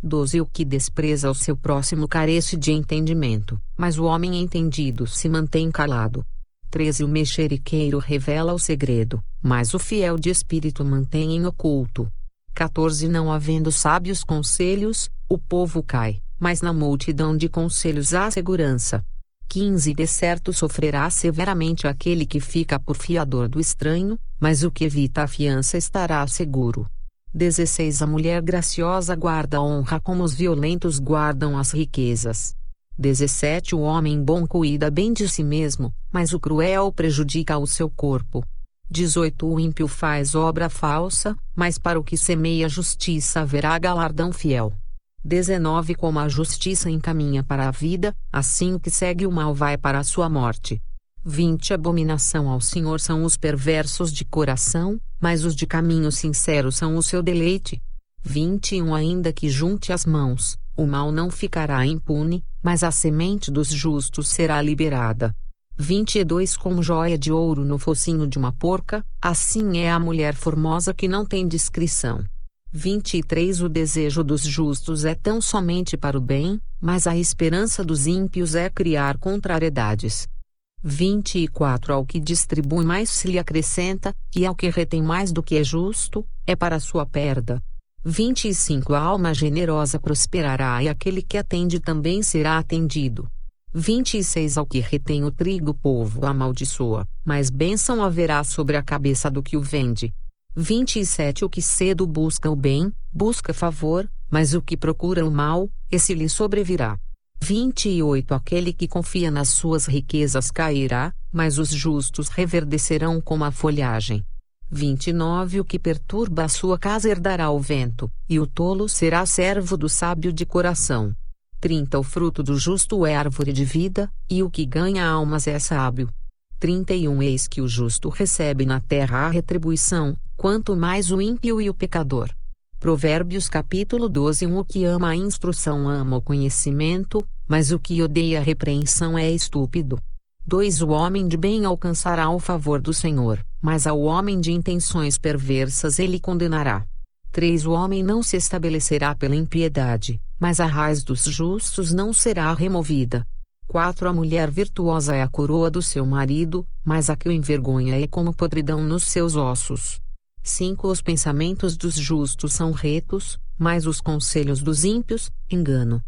12 O que despreza o seu próximo carece de entendimento, mas o homem entendido se mantém calado. 13 O mexeriqueiro revela o segredo, mas o fiel de espírito mantém em oculto. 14 Não havendo sábios conselhos, o povo cai, mas na multidão de conselhos há segurança. 15 De certo sofrerá severamente aquele que fica por fiador do estranho, mas o que evita a fiança estará seguro. 16 A mulher graciosa guarda a honra como os violentos guardam as riquezas. 17 O homem bom cuida bem de si mesmo, mas o cruel prejudica o seu corpo. 18 O ímpio faz obra falsa, mas para o que semeia justiça haverá galardão fiel. 19 Como a justiça encaminha para a vida, assim o que segue o mal vai para a sua morte. 20 Abominação ao Senhor são os perversos de coração, mas os de caminho sincero são o seu deleite. 21 Ainda que junte as mãos, o mal não ficará impune, mas a semente dos justos será liberada. 22 Como joia de ouro no focinho de uma porca, assim é a mulher formosa que não tem discrição. 23 O desejo dos justos é tão somente para o bem, mas a esperança dos ímpios é criar contrariedades. 24 Ao que distribui mais se lhe acrescenta, e ao que retém mais do que é justo, é para sua perda. 25 A alma generosa prosperará e aquele que atende também será atendido. 26 Ao que retém o trigo o povo amaldiçoa, mas bênção haverá sobre a cabeça do que o vende. 27 O que cedo busca o bem, busca favor, mas o que procura o mal, esse lhe sobrevirá. 28 Aquele que confia nas suas riquezas cairá, mas os justos reverdecerão como a folhagem. 29 O que perturba a sua casa herdará o vento, e o tolo será servo do sábio de coração. 30 O fruto do justo é árvore de vida, e o que ganha almas é sábio. 31 Eis que o justo recebe na terra a retribuição, quanto mais o ímpio e o pecador. Provérbios capítulo 12 O que ama a instrução ama o conhecimento, mas o que odeia a repreensão é estúpido. 2 O homem de bem alcançará o favor do Senhor, mas ao homem de intenções perversas ele condenará. 3 O homem não se estabelecerá pela impiedade, mas a raiz dos justos não será removida. 4 A mulher virtuosa é a coroa do seu marido, mas a que o envergonha é como podridão nos seus ossos. 5 Os pensamentos dos justos são retos, mas os conselhos dos ímpios, engano.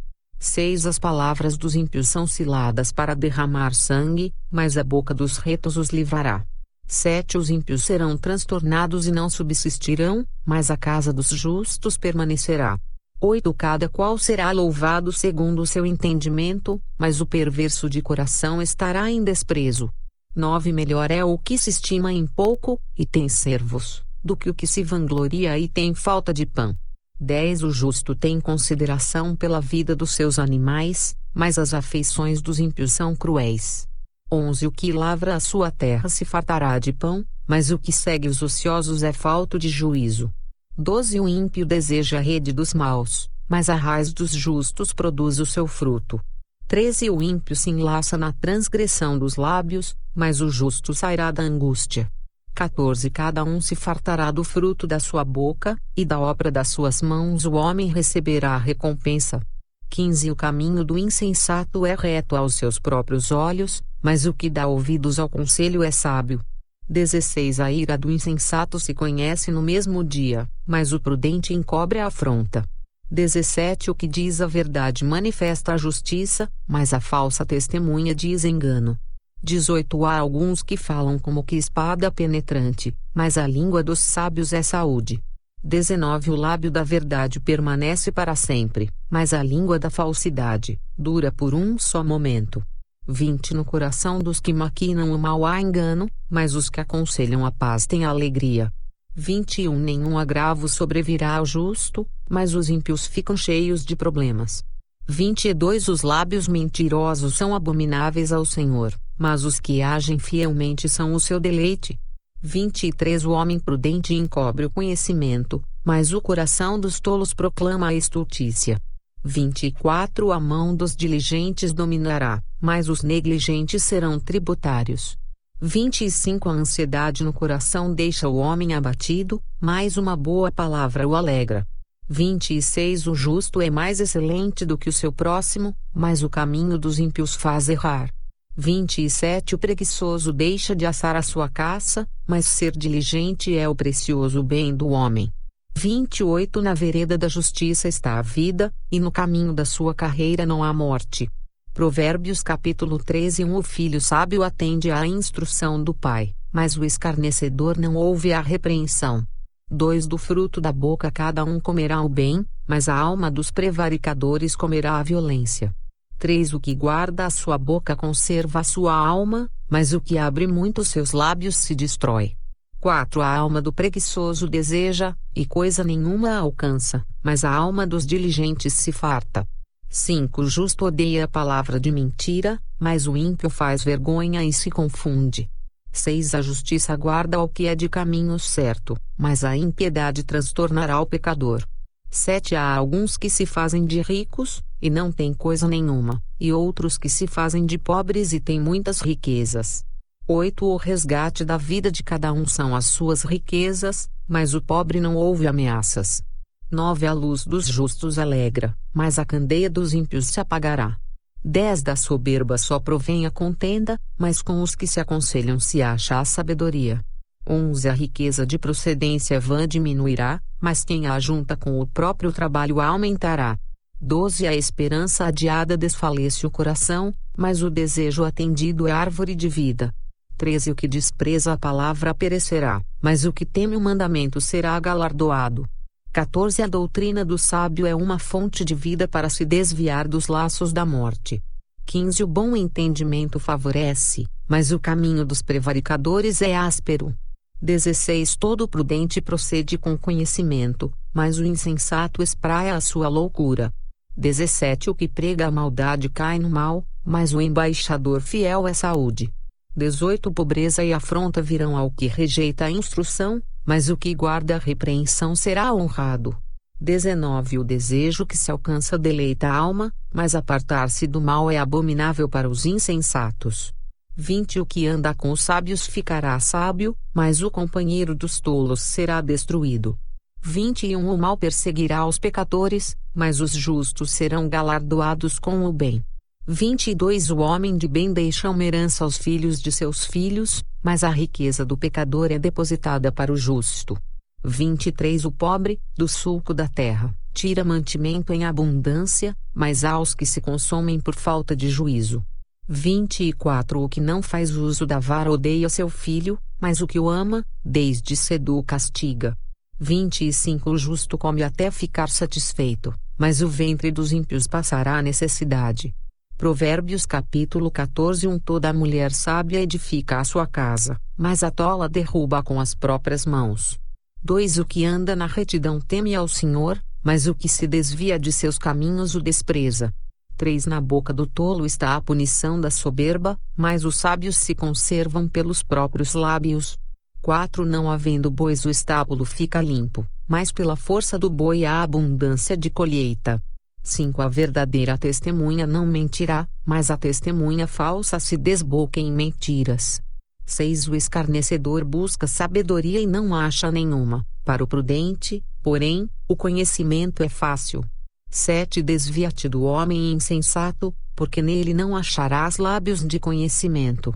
6 As palavras dos ímpios são ciladas para derramar sangue, mas a boca dos retos os livrará. 7 Os ímpios serão transtornados e não subsistirão, mas a casa dos justos permanecerá. 8 Cada qual será louvado segundo o seu entendimento, mas o perverso de coração estará em desprezo. 9 Melhor é o que se estima em pouco, e tem servos, do que o que se vangloria e tem falta de pão. 10 O justo tem consideração pela vida dos seus animais, mas as afeições dos ímpios são cruéis. 11 O que lavra a sua terra se fartará de pão, mas o que segue os ociosos é falto de juízo. 12 O ímpio deseja a rede dos maus, mas a raiz dos justos produz o seu fruto. 13 O ímpio se enlaça na transgressão dos lábios, mas o justo sairá da angústia. 14 Cada um se fartará do fruto da sua boca, e da obra das suas mãos o homem receberá a recompensa. 15 O caminho do insensato é reto aos seus próprios olhos, mas o que dá ouvidos ao conselho é sábio. 16 A ira do insensato se conhece no mesmo dia, mas o prudente encobre a afronta. 17 O que diz a verdade manifesta a justiça, mas a falsa testemunha diz engano. 18 Há alguns que falam como que espada penetrante, mas a língua dos sábios é saúde. 19 O lábio da verdade permanece para sempre, mas a língua da falsidade dura por um só momento. 20 No coração dos que maquinam o mal há engano, mas os que aconselham a paz têm alegria. 21 Nenhum agravo sobrevirá ao justo, mas os ímpios ficam cheios de problemas. 22 Os lábios mentirosos são abomináveis ao Senhor, mas os que agem fielmente são o seu deleite. 23 O homem prudente encobre o conhecimento, mas o coração dos tolos proclama a estultícia. 24 A mão dos diligentes dominará, mas os negligentes serão tributários. 25 A ansiedade no coração deixa o homem abatido, mas uma boa palavra o alegra. 26 O justo é mais excelente do que o seu próximo, mas o caminho dos ímpios faz errar. 27 O preguiçoso deixa de assar a sua caça, mas ser diligente é o precioso bem do homem. 28 Na vereda da justiça está a vida, e no caminho da sua carreira não há morte. Provérbios capítulo 13 O filho sábio atende à instrução do pai, mas o escarnecedor não ouve a repreensão. 2 Do fruto da boca cada um comerá o bem, mas a alma dos prevaricadores comerá a violência. 3 O que guarda a sua boca conserva a sua alma, mas o que abre muito seus lábios se destrói. 4 A alma do preguiçoso deseja, e coisa nenhuma a alcança, mas a alma dos diligentes se farta. 5 O justo odeia a palavra de mentira, mas o ímpio faz vergonha e se confunde. 6 A justiça guarda o que é de caminho certo, mas a impiedade transtornará o pecador. 7 Há alguns que se fazem de ricos, e não têm coisa nenhuma, e outros que se fazem de pobres e têm muitas riquezas. 8 O resgate da vida de cada um são as suas riquezas, mas o pobre não ouve ameaças. 9 A luz dos justos alegra, mas a candeia dos ímpios se apagará. 10 Da soberba só provém a contenda, mas com os que se aconselham se acha a sabedoria. 11 A riqueza de procedência vã diminuirá, mas quem a ajunta com o próprio trabalho a aumentará. 12 A esperança adiada desfalece o coração, mas o desejo atendido é árvore de vida. 13 O que despreza a palavra perecerá, mas o que teme o mandamento será galardoado. 14 A doutrina do sábio é uma fonte de vida para se desviar dos laços da morte. 15 O bom entendimento favorece, mas o caminho dos prevaricadores é áspero. 16 Todo prudente procede com conhecimento, mas o insensato espraia a sua loucura. 17 O que prega a maldade cai no mal, mas o embaixador fiel é saúde. 18 Pobreza e afronta virão ao que rejeita a instrução, mas o que guarda a repreensão será honrado. 19 O desejo que se alcança deleita a alma, mas apartar-se do mal é abominável para os insensatos. 20 O que anda com os sábios ficará sábio, mas o companheiro dos tolos será destruído. 21 O mal perseguirá os pecadores, mas os justos serão galardoados com o bem. 22 O homem de bem deixa uma herança aos filhos de seus filhos, mas a riqueza do pecador é depositada para o justo. 23 O pobre, do sulco da terra, tira mantimento em abundância, mas aos que se consomem por falta de juízo. 24 O que não faz uso da vara odeia seu filho, mas o que o ama, desde cedo o castiga. 25 O justo come até ficar satisfeito, mas o ventre dos ímpios passará a necessidade. Provérbios capítulo 14 Toda mulher sábia edifica a sua casa, mas a tola derruba com as próprias mãos. 2 O que anda na retidão teme ao Senhor, mas o que se desvia de seus caminhos o despreza. 3 Na boca do tolo está a punição da soberba, mas os sábios se conservam pelos próprios lábios. 4 Não havendo bois o estábulo fica limpo, mas pela força do boi há abundância de colheita. 5 A verdadeira testemunha não mentirá, mas a testemunha falsa se desboca em mentiras. 6 O escarnecedor busca sabedoria e não acha nenhuma, para o prudente, porém, o conhecimento é fácil. 7 Desvia-te do homem insensato, porque nele não acharás lábios de conhecimento.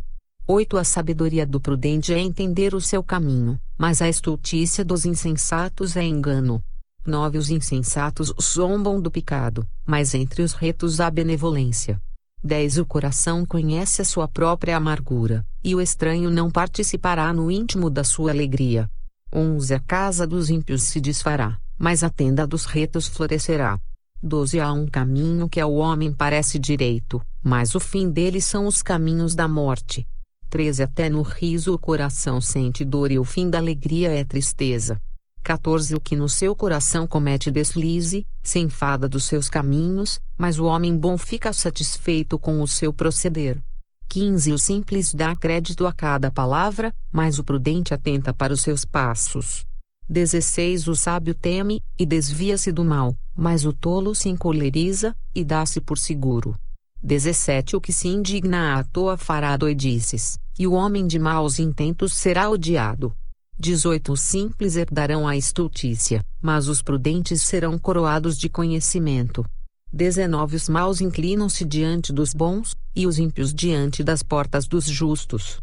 8 A sabedoria do prudente é entender o seu caminho, mas a estultícia dos insensatos é engano. 9 Os insensatos zombam do pecado, mas entre os retos há benevolência. 10 O coração conhece a sua própria amargura, e o estranho não participará no íntimo da sua alegria. 11 A casa dos ímpios se desfará, mas a tenda dos retos florescerá. 12 Há um caminho que ao homem parece direito, mas o fim dele são os caminhos da morte. 13 Até no riso o coração sente dor e o fim da alegria é tristeza. 14 O que no seu coração comete deslize, se enfada dos seus caminhos, mas o homem bom fica satisfeito com o seu proceder. 15 O simples dá crédito a cada palavra, mas o prudente atenta para os seus passos. 16 O sábio teme, e desvia-se do mal, mas o tolo se encoleriza, e dá-se por seguro. 17 O que se indigna à toa fará doidices, e o homem de maus intentos será odiado. 18 Os simples herdarão a estultícia, mas os prudentes serão coroados de conhecimento. 19 Os maus inclinam-se diante dos bons, e os ímpios diante das portas dos justos.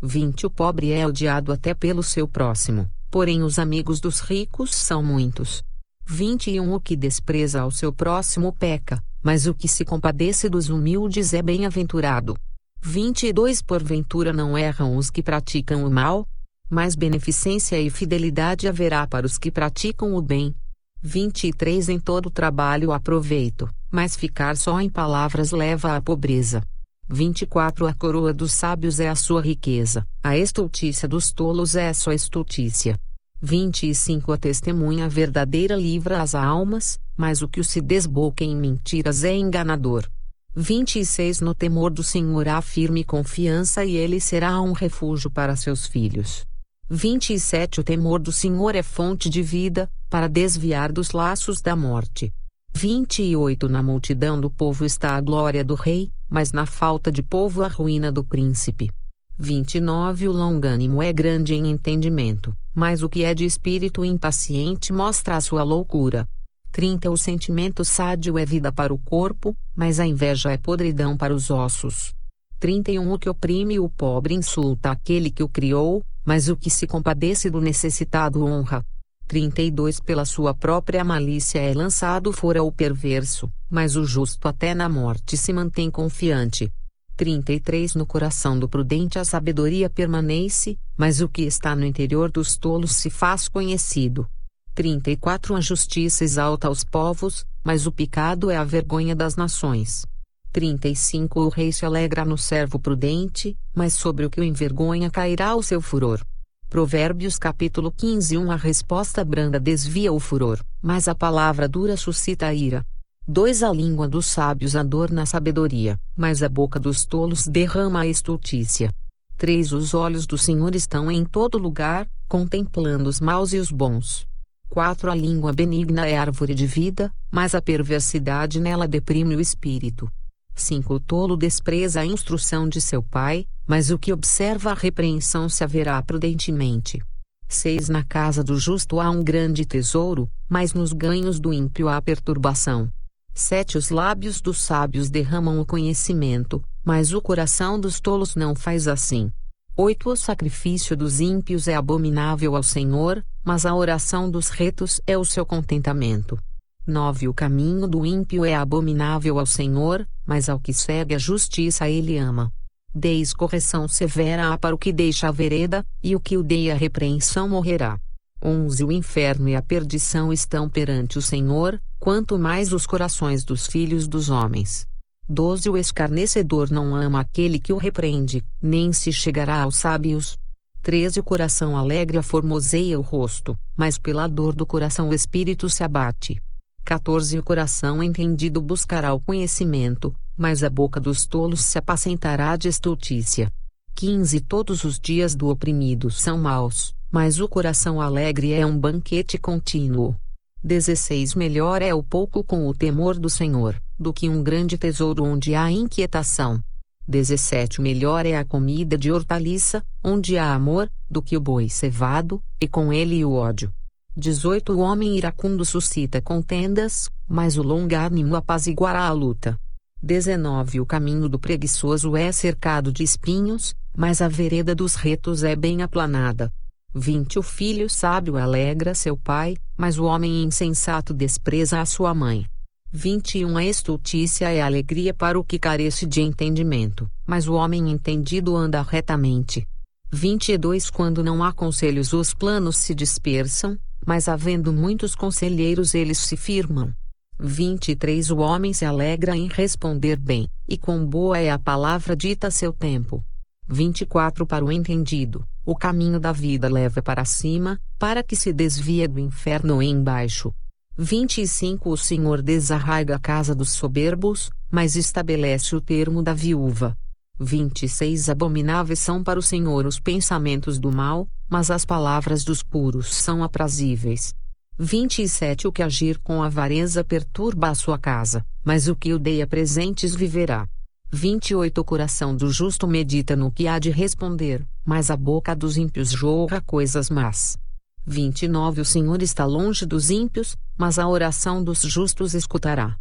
20 O pobre é odiado até pelo seu próximo, porém os amigos dos ricos são muitos. 21 O que despreza ao seu próximo peca, mas o que se compadece dos humildes é bem-aventurado. 22 Porventura não erram os que praticam o mal? Mas beneficência e fidelidade haverá para os que praticam o bem. 23 Em todo trabalho há proveito, mas ficar só em palavras leva à pobreza. 24 A coroa dos sábios é a sua riqueza, a estultícia dos tolos é a sua estultícia. 25 A testemunha verdadeira livra as almas, mas o que se desboca em mentiras é enganador. 26 No temor do Senhor há firme confiança e ele será um refúgio para seus filhos. 27 O temor do Senhor é fonte de vida, para desviar dos laços da morte. 28 Na multidão do povo está a glória do rei, mas na falta de povo a ruína do príncipe. 29 O longânimo é grande em entendimento, mas o que é de espírito impaciente mostra a sua loucura. 30 O sentimento sádio é vida para o corpo, mas a inveja é podridão para os ossos. 31 O que oprime o pobre insulta aquele que o criou, mas o que se compadece do necessitado honra. 32 Pela sua própria malícia é lançado fora o perverso, mas o justo até na morte se mantém confiante. 33 No coração do prudente a sabedoria permanece, mas o que está no interior dos tolos se faz conhecido. 34 A justiça exalta os povos, mas o pecado é a vergonha das nações. 35 O rei se alegra no servo prudente, mas sobre o que o envergonha cairá o seu furor. Provérbios capítulo 15 A resposta branda desvia o furor, mas a palavra dura suscita a ira. 2 A língua dos sábios adorna a sabedoria, mas a boca dos tolos derrama a estultícia. 3 Os olhos do Senhor estão em todo lugar, contemplando os maus e os bons. 4 A língua benigna é árvore de vida, mas a perversidade nela deprime o espírito. 5 O tolo despreza a instrução de seu pai, mas o que observa a repreensão se haverá prudentemente. 6 Na casa do justo há um grande tesouro, mas nos ganhos do ímpio há perturbação. 7 Os lábios dos sábios derramam o conhecimento, mas o coração dos tolos não faz assim. 8 O sacrifício dos ímpios é abominável ao Senhor, mas a oração dos retos é o seu contentamento. 9 O caminho do ímpio é abominável ao Senhor, mas ao que segue a justiça ele ama. 10 Correção severa há para o que deixa a vereda, e o que odeia a repreensão morrerá. 11 O inferno e a perdição estão perante o Senhor, quanto mais os corações dos filhos dos homens. 12 O escarnecedor não ama aquele que o repreende, nem se chegará aos sábios. 13 O coração alegre aformoseia o rosto, mas pela dor do coração o espírito se abate. 14 O coração entendido buscará o conhecimento, mas a boca dos tolos se apacentará de estultícia. 15 Todos os dias do oprimido são maus, mas o coração alegre é um banquete contínuo. 16 Melhor é o pouco com o temor do Senhor, do que um grande tesouro onde há inquietação. 17 Melhor é a comida de hortaliça, onde há amor, do que o boi cevado, e com ele o ódio. 18 O homem iracundo suscita contendas, mas o longânimo apaziguará a luta. 19 O caminho do preguiçoso é cercado de espinhos, mas a vereda dos retos é bem aplanada. 20 O filho sábio alegra seu pai, mas o homem insensato despreza a sua mãe. 21 A estultícia é alegria para o que carece de entendimento, mas o homem entendido anda retamente. 22 Quando não há conselhos os planos se dispersam, mas havendo muitos conselheiros eles se firmam. 23 O homem se alegra em responder bem, e quão boa é a palavra dita a seu tempo. 24 Para o entendido, o caminho da vida leva para cima, para que se desvie do inferno embaixo. 25 O Senhor desarraiga a casa dos soberbos, mas estabelece o termo da viúva. 26 Abomináveis são para o Senhor os pensamentos do mal, mas as palavras dos puros são aprazíveis. 27 O que agir com avareza perturba a sua casa, mas o que odeia presentes viverá. 28 O coração do justo medita no que há de responder, mas a boca dos ímpios jorra coisas más. 29 O Senhor está longe dos ímpios, mas a oração dos justos escutará.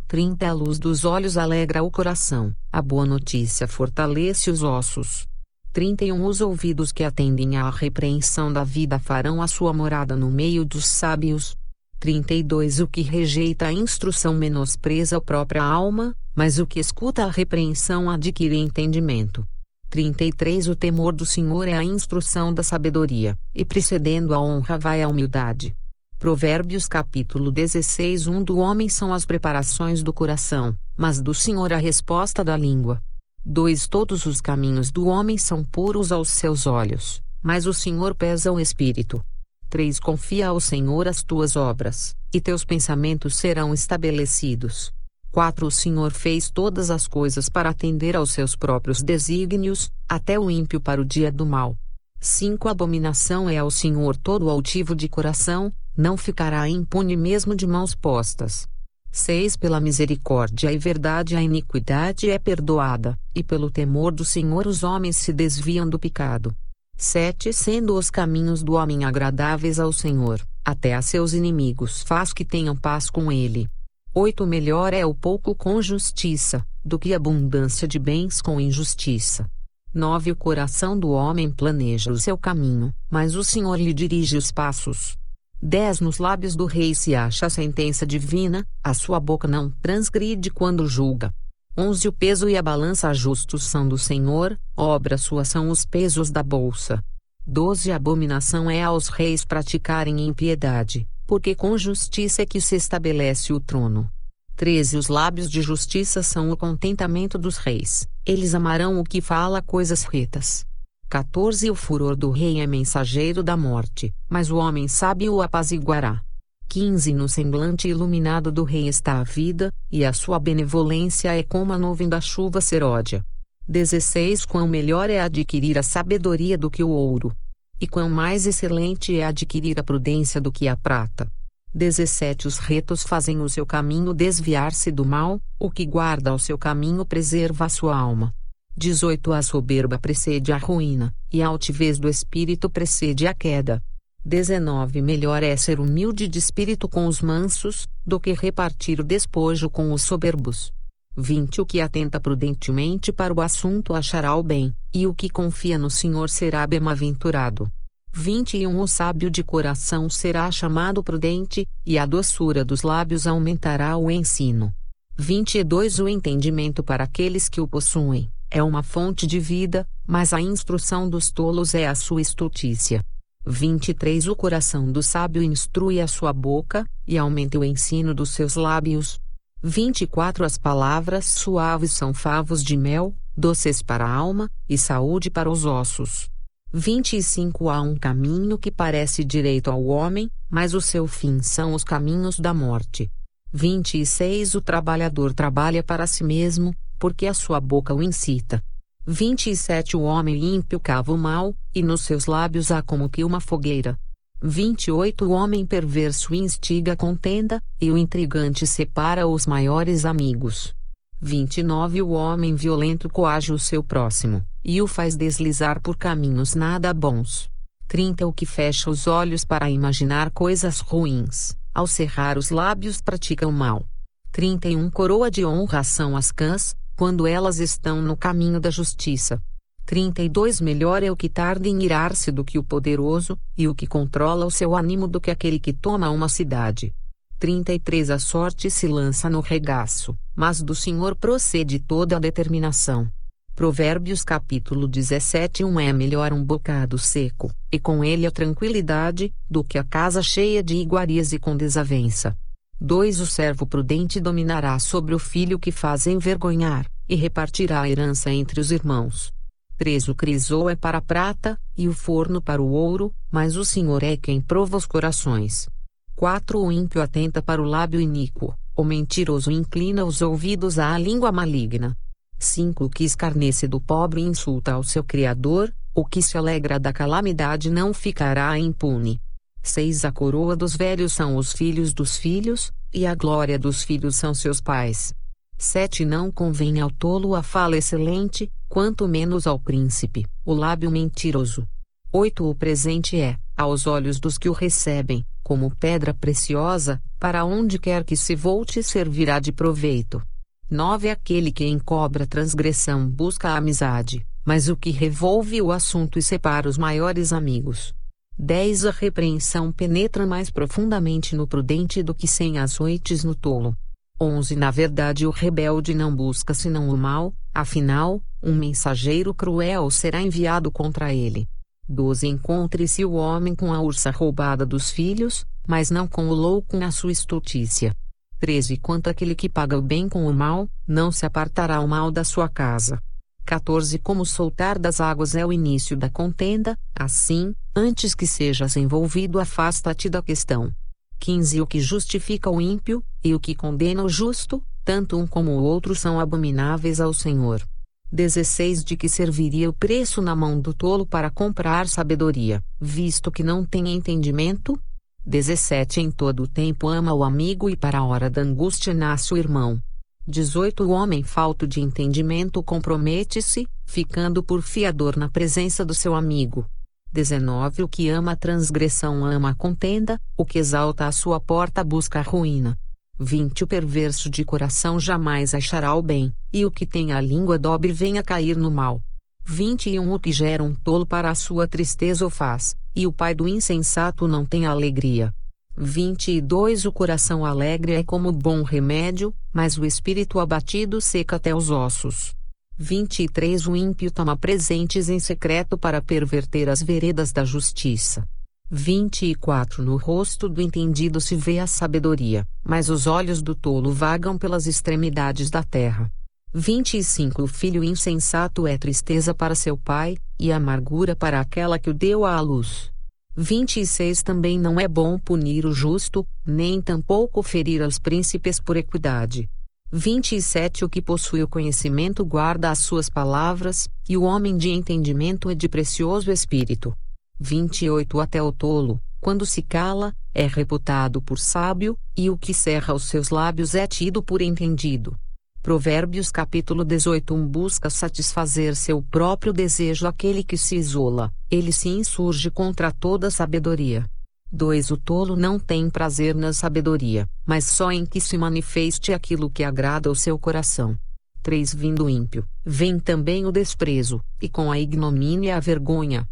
30 A luz dos olhos alegra o coração, a boa notícia fortalece os ossos. 31 Os ouvidos que atendem à repreensão da vida farão a sua morada no meio dos sábios. 32 O que rejeita a instrução menospreza a própria alma, mas o que escuta a repreensão adquire entendimento. 33 O temor do Senhor é a instrução da sabedoria, e precedendo a honra vai a humildade. Provérbios capítulo 16 do homem são as preparações do coração, mas do Senhor a resposta da língua. 2 Todos os caminhos do homem são puros aos seus olhos, mas o Senhor pesa o espírito. 3 Confia ao Senhor as tuas obras, e teus pensamentos serão estabelecidos. 4 O Senhor fez todas as coisas para atender aos seus próprios desígnios, até o ímpio para o dia do mal. 5 Abominação é ao Senhor todo altivo de coração, não ficará impune mesmo de mãos postas. 6 Pela misericórdia e verdade a iniquidade é perdoada, e pelo temor do Senhor os homens se desviam do pecado. 7 Sendo os caminhos do homem agradáveis ao Senhor, até a seus inimigos faz que tenham paz com ele. 8 Melhor é o pouco com justiça, do que a abundância de bens com injustiça. 9 O coração do homem planeja o seu caminho, mas o Senhor lhe dirige os passos. 10 Nos lábios do rei se acha a sentença divina, a sua boca não transgride quando julga. 11 O peso e a balança justos são do Senhor, obra sua são os pesos da bolsa. 12 A abominação é aos reis praticarem impiedade, porque com justiça é que se estabelece o trono. 13 Os lábios de justiça são o contentamento dos reis, eles amarão o que fala coisas retas. 14 O furor do rei é mensageiro da morte, mas o homem sábio o apaziguará. 15 No semblante iluminado do rei está a vida, e a sua benevolência é como a nuvem da chuva seródia. 16 Quão melhor é adquirir a sabedoria do que o ouro, e quão mais excelente é adquirir a prudência do que a prata. 17 Os retos fazem o seu caminho desviar-se do mal, o que guarda o seu caminho preserva a sua alma. 18 A soberba precede a ruína, e a altivez do espírito precede a queda. 19 Melhor é ser humilde de espírito com os mansos, do que repartir o despojo com os soberbos. 20 O que atenta prudentemente para o assunto achará o bem, e o que confia no Senhor será bem-aventurado. 21 O sábio de coração será chamado prudente, e a doçura dos lábios aumentará o ensino. 22 O entendimento para aqueles que o possuem é uma fonte de vida, mas a instrução dos tolos é a sua estultícia. 23 O coração do sábio instrui a sua boca, e aumenta o ensino dos seus lábios. 24 As palavras suaves são favos de mel, doces para a alma, e saúde para os ossos. 25 Há um caminho que parece direito ao homem, mas o seu fim são os caminhos da morte. 26 O trabalhador trabalha para si mesmo, porque a sua boca o incita. 27 O homem ímpio cava o mal, e nos seus lábios há como que uma fogueira. 28 O homem perverso instiga a contenda, e o intrigante separa os maiores amigos. 29 O homem violento coage o seu próximo, e o faz deslizar por caminhos nada bons. 30 O que fecha os olhos para imaginar coisas ruins, ao cerrar os lábios pratica o mal. 31 Coroa de honra são as cãs, quando elas estão no caminho da justiça. 32 Melhor é o que tarda em irar-se do que o poderoso, e o que controla o seu ânimo do que aquele que toma uma cidade. 33 A sorte se lança no regaço, mas do Senhor procede toda a determinação. Provérbios capítulo 17 É melhor um bocado seco, e com ele a tranquilidade, do que a casa cheia de iguarias e com desavença. 2 O servo prudente dominará sobre o filho que faz envergonhar, e repartirá a herança entre os irmãos. 3 O crisol é para a prata, e o forno para o ouro, mas o Senhor é quem prova os corações. 4 O ímpio atenta para o lábio iníquo, o mentiroso inclina os ouvidos à língua maligna. 5 O que escarnece do pobre insulta ao seu Criador, o que se alegra da calamidade não ficará impune. 6 A coroa dos velhos são os filhos dos filhos, e a glória dos filhos são seus pais. 7 Não convém ao tolo a fala excelente, quanto menos ao príncipe, o lábio mentiroso. 8 O presente é, aos olhos dos que o recebem, como pedra preciosa, para onde quer que se volte servirá de proveito. 9 Aquele que encobra transgressão busca a amizade, mas o que revolve o assunto e separa os maiores amigos. 10 A repreensão penetra mais profundamente no prudente do que 100 açoites no tolo. 11 Na verdade o rebelde não busca senão o mal, afinal, um mensageiro cruel será enviado contra ele. 12 Encontre-se o homem com a ursa roubada dos filhos, mas não com o louco na sua estultícia. 13 Quanto àquele que paga o bem com o mal, não se apartará o mal da sua casa. 14 Como soltar das águas é o início da contenda, assim, antes que sejas envolvido afasta-te da questão. 15 O que justifica o ímpio, e o que condena o justo, tanto um como o outro são abomináveis ao Senhor. 16 De que serviria o preço na mão do tolo para comprar sabedoria, visto que não tem entendimento? 17 Em todo o tempo ama o amigo e para a hora da angústia nasce o irmão. 18 O homem falto de entendimento compromete-se, ficando por fiador na presença do seu amigo. 19 O que ama a transgressão ama a contenda, o que exalta a sua porta busca a ruína. 20 O perverso de coração jamais achará o bem, e o que tem a língua dobre vem a cair no mal. 21 O que gera um tolo para a sua tristeza o faz, e o pai do insensato não tem alegria. 22 O coração alegre é como bom remédio, mas o espírito abatido seca até os ossos. 23 O ímpio toma presentes em secreto para perverter as veredas da justiça. 24 No rosto do entendido se vê a sabedoria, mas os olhos do tolo vagam pelas extremidades da terra. 25 O filho insensato é tristeza para seu pai, e amargura para aquela que o deu à luz. 26 Também não é bom punir o justo, nem tampouco ferir aos príncipes por equidade. 27 O que possui o conhecimento guarda as suas palavras, e o homem de entendimento é de precioso espírito. 28 Até o tolo, quando se cala, é reputado por sábio, e o que cerra os seus lábios é tido por entendido. Provérbios capítulo 18 Busca satisfazer seu próprio desejo aquele que se isola, ele se insurge contra toda sabedoria. 2 O tolo não tem prazer na sabedoria, mas só em que se manifeste aquilo que agrada ao seu coração. 3 Vindo o ímpio, vem também o desprezo, e com a ignomínia a vergonha.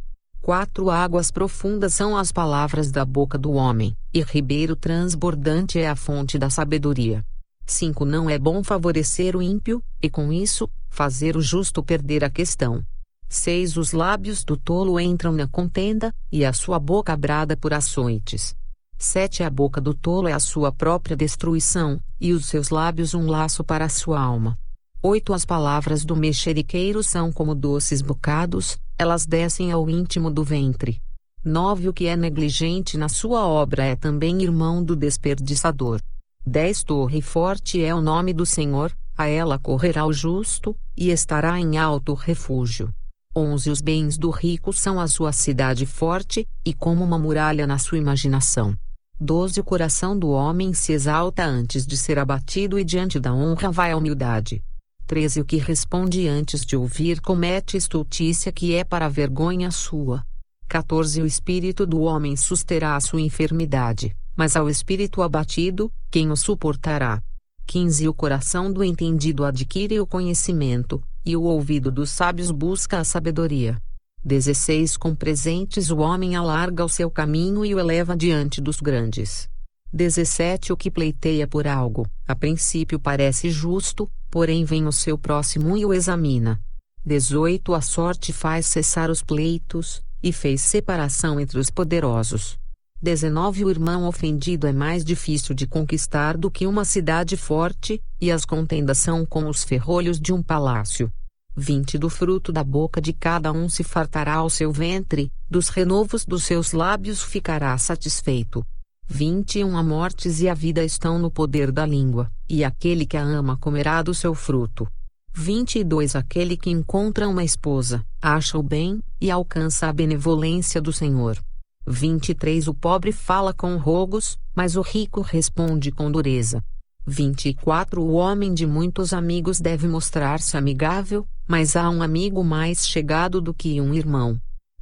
4 águas profundas são as palavras da boca do homem, e ribeiro transbordante é a fonte da sabedoria. 5 Não é bom favorecer o ímpio, e com isso, fazer o justo perder a questão. 6 Os lábios do tolo entram na contenda, e a sua boca brada por açoites. 7 A boca do tolo é a sua própria destruição, e os seus lábios um laço para a sua alma. 8 As palavras do mexeriqueiro são como doces bocados, elas descem ao íntimo do ventre. 9 O que é negligente na sua obra é também irmão do desperdiçador. 10 Torre forte é o nome do Senhor, a ela correrá o justo, e estará em alto refúgio. 11 Os bens do rico são a sua cidade forte, e como uma muralha na sua imaginação. 12 O coração do homem se exalta antes de ser abatido e diante da honra vai a humildade. 13 O que responde antes de ouvir comete estultícia que é para a vergonha sua. 14 O espírito do homem susterá a sua enfermidade, mas ao espírito abatido, quem o suportará? 15 O coração do entendido adquire o conhecimento, e o ouvido dos sábios busca a sabedoria. 16 Com presentes o homem alarga o seu caminho e o eleva diante dos grandes. 17 O que pleiteia por algo, a princípio parece justo, porém vem o seu próximo e o examina. 18 A sorte faz cessar os pleitos, e fez separação entre os poderosos. 19 O irmão ofendido é mais difícil de conquistar do que uma cidade forte, e as contendas são como os ferrolhos de um palácio. 20 Do fruto da boca de cada um se fartará o seu ventre, dos renovos dos seus lábios ficará satisfeito. 21 A mortes e a vida estão no poder da língua, e aquele que a ama comerá do seu fruto. 22 Aquele que encontra uma esposa, acha o bem, e alcança a benevolência do Senhor. 23 O pobre fala com rogos, mas o rico responde com dureza. 24 O homem de muitos amigos deve mostrar-se amigável, mas há um amigo mais chegado do que um irmão.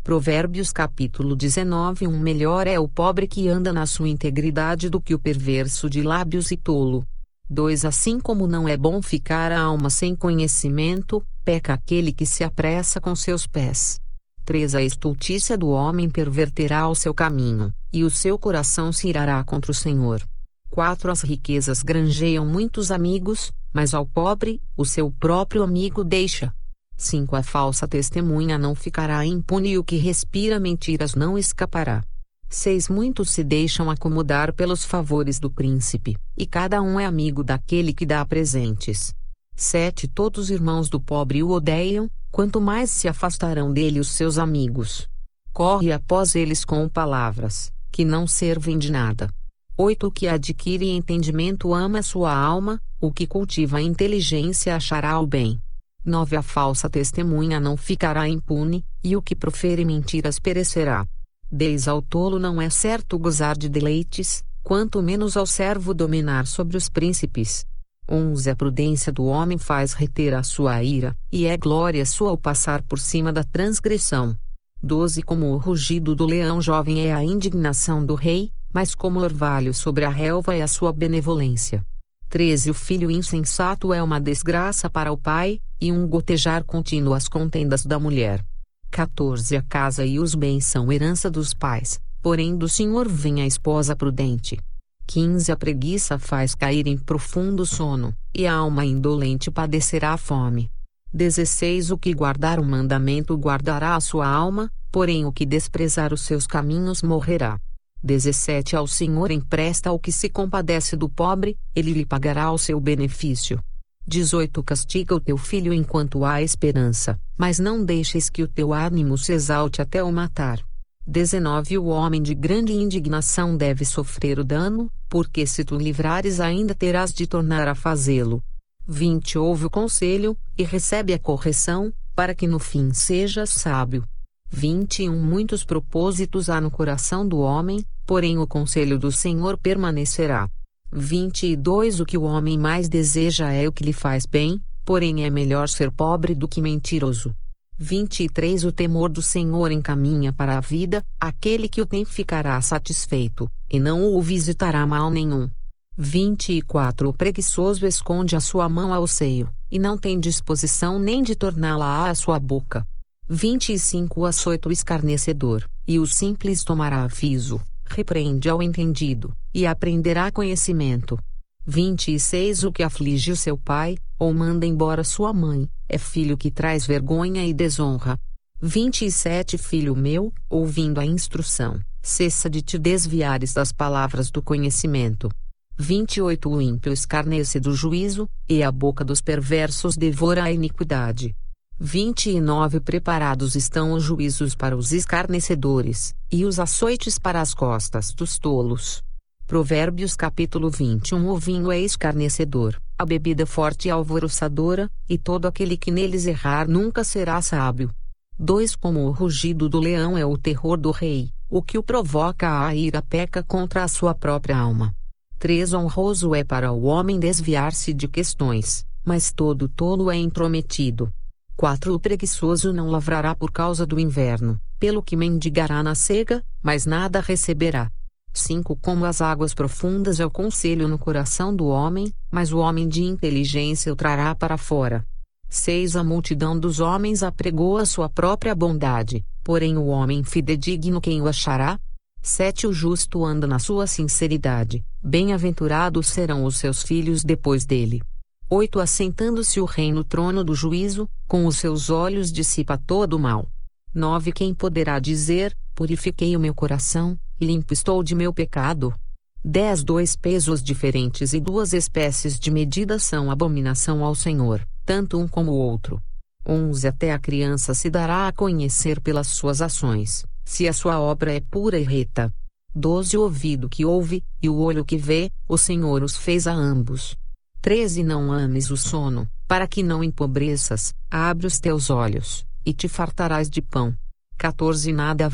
Provérbios capítulo 19 Melhor é o pobre que anda na sua integridade do que o perverso de lábios e tolo. 2 Assim como não é bom ficar a alma sem conhecimento, peca aquele que se apressa com seus pés. 3 A estultícia do homem perverterá o seu caminho, e o seu coração se irará contra o Senhor. 4 As riquezas granjeiam muitos amigos, mas ao pobre, o seu próprio amigo deixa. 5 A falsa testemunha não ficará impune e o que respira mentiras não escapará. 6 Muitos se deixam acomodar pelos favores do príncipe, e cada um é amigo daquele que dá presentes. 7 Todos os irmãos do pobre o odeiam, quanto mais se afastarão dele os seus amigos. Corre após eles com palavras, que não servem de nada. 8 O que adquire entendimento ama sua alma, o que cultiva a inteligência achará o bem. 9 A falsa testemunha não ficará impune, e o que profere mentiras perecerá. 10 Ao tolo não é certo gozar de deleites, quanto menos ao servo dominar sobre os príncipes. 11 A prudência do homem faz reter a sua ira, e é glória sua ao passar por cima da transgressão. 12 Como o rugido do leão jovem é a indignação do rei, mas como orvalho sobre a relva é a sua benevolência. 13 O filho insensato é uma desgraça para o pai, e um gotejar contínuo às contendas da mulher. 14 A casa e os bens são herança dos pais, porém do Senhor vem a esposa prudente. 15 A preguiça faz cair em profundo sono, e a alma indolente padecerá a fome. 16 O que guardar o mandamento guardará a sua alma, porém o que desprezar os seus caminhos morrerá. 17 Ao Senhor empresta o que se compadece do pobre, ele lhe pagará o seu benefício. 18 Castiga o teu filho enquanto há esperança, mas não deixes que o teu ânimo se exalte até o matar. 19 O homem de grande indignação deve sofrer o dano, porque se tu livrares ainda terás de tornar a fazê-lo. 20 Ouve o conselho, e recebe a correção, para que no fim sejas sábio. 21 Muitos propósitos há no coração do homem, porém o conselho do Senhor permanecerá. 22 O que o homem mais deseja é o que lhe faz bem, porém é melhor ser pobre do que mentiroso. 23 O temor do Senhor encaminha para a vida, aquele que o tem ficará satisfeito, e não o visitará mal nenhum. 24 O preguiçoso esconde a sua mão ao seio, e não tem disposição nem de torná-la à sua boca. 25 O açoita o escarnecedor, e o simples tomará aviso, repreende ao entendido, e aprenderá conhecimento. 26 O que aflige o seu pai, ou manda embora sua mãe, é filho que traz vergonha e desonra. 27 Filho meu, ouvindo a instrução, cessa de te desviares das palavras do conhecimento. 28 O ímpio escarnece do juízo, e a boca dos perversos devora a iniquidade. 29 Preparados estão os juízos para os escarnecedores, e os açoites para as costas dos tolos. Provérbios capítulo 21 O vinho é escarnecedor, a bebida forte e alvoroçadora, e todo aquele que neles errar nunca será sábio. 2 Como o rugido do leão é o terror do rei, o que o provoca a ira peca contra a sua própria alma. 3 Honroso é para o homem desviar-se de questões, mas todo tolo é intrometido. 4 O preguiçoso não lavrará por causa do inverno, pelo que mendigará na cega, mas nada receberá. 5 Como as águas profundas é o conselho no coração do homem, mas o homem de inteligência o trará para fora. 6 A multidão dos homens apregoa sua própria bondade, porém o homem fidedigno quem o achará? 7 O justo anda na sua sinceridade, bem-aventurados serão os seus filhos depois dele. 8 Assentando-se o rei no trono do juízo, com os seus olhos dissipa todo o mal. 9 Quem poderá dizer, purifiquei o meu coração, limpo estou de meu pecado? 10 Dois pesos diferentes e duas espécies de medida são abominação ao Senhor, tanto um como o outro. 11 Até a criança se dará a conhecer pelas suas ações, se a sua obra é pura e reta. 12 O ouvido que ouve, e o olho que vê, o Senhor os fez a ambos. 13 Não ames o sono, para que não empobreças, abre os teus olhos, e te fartarás de pão. 14 Nada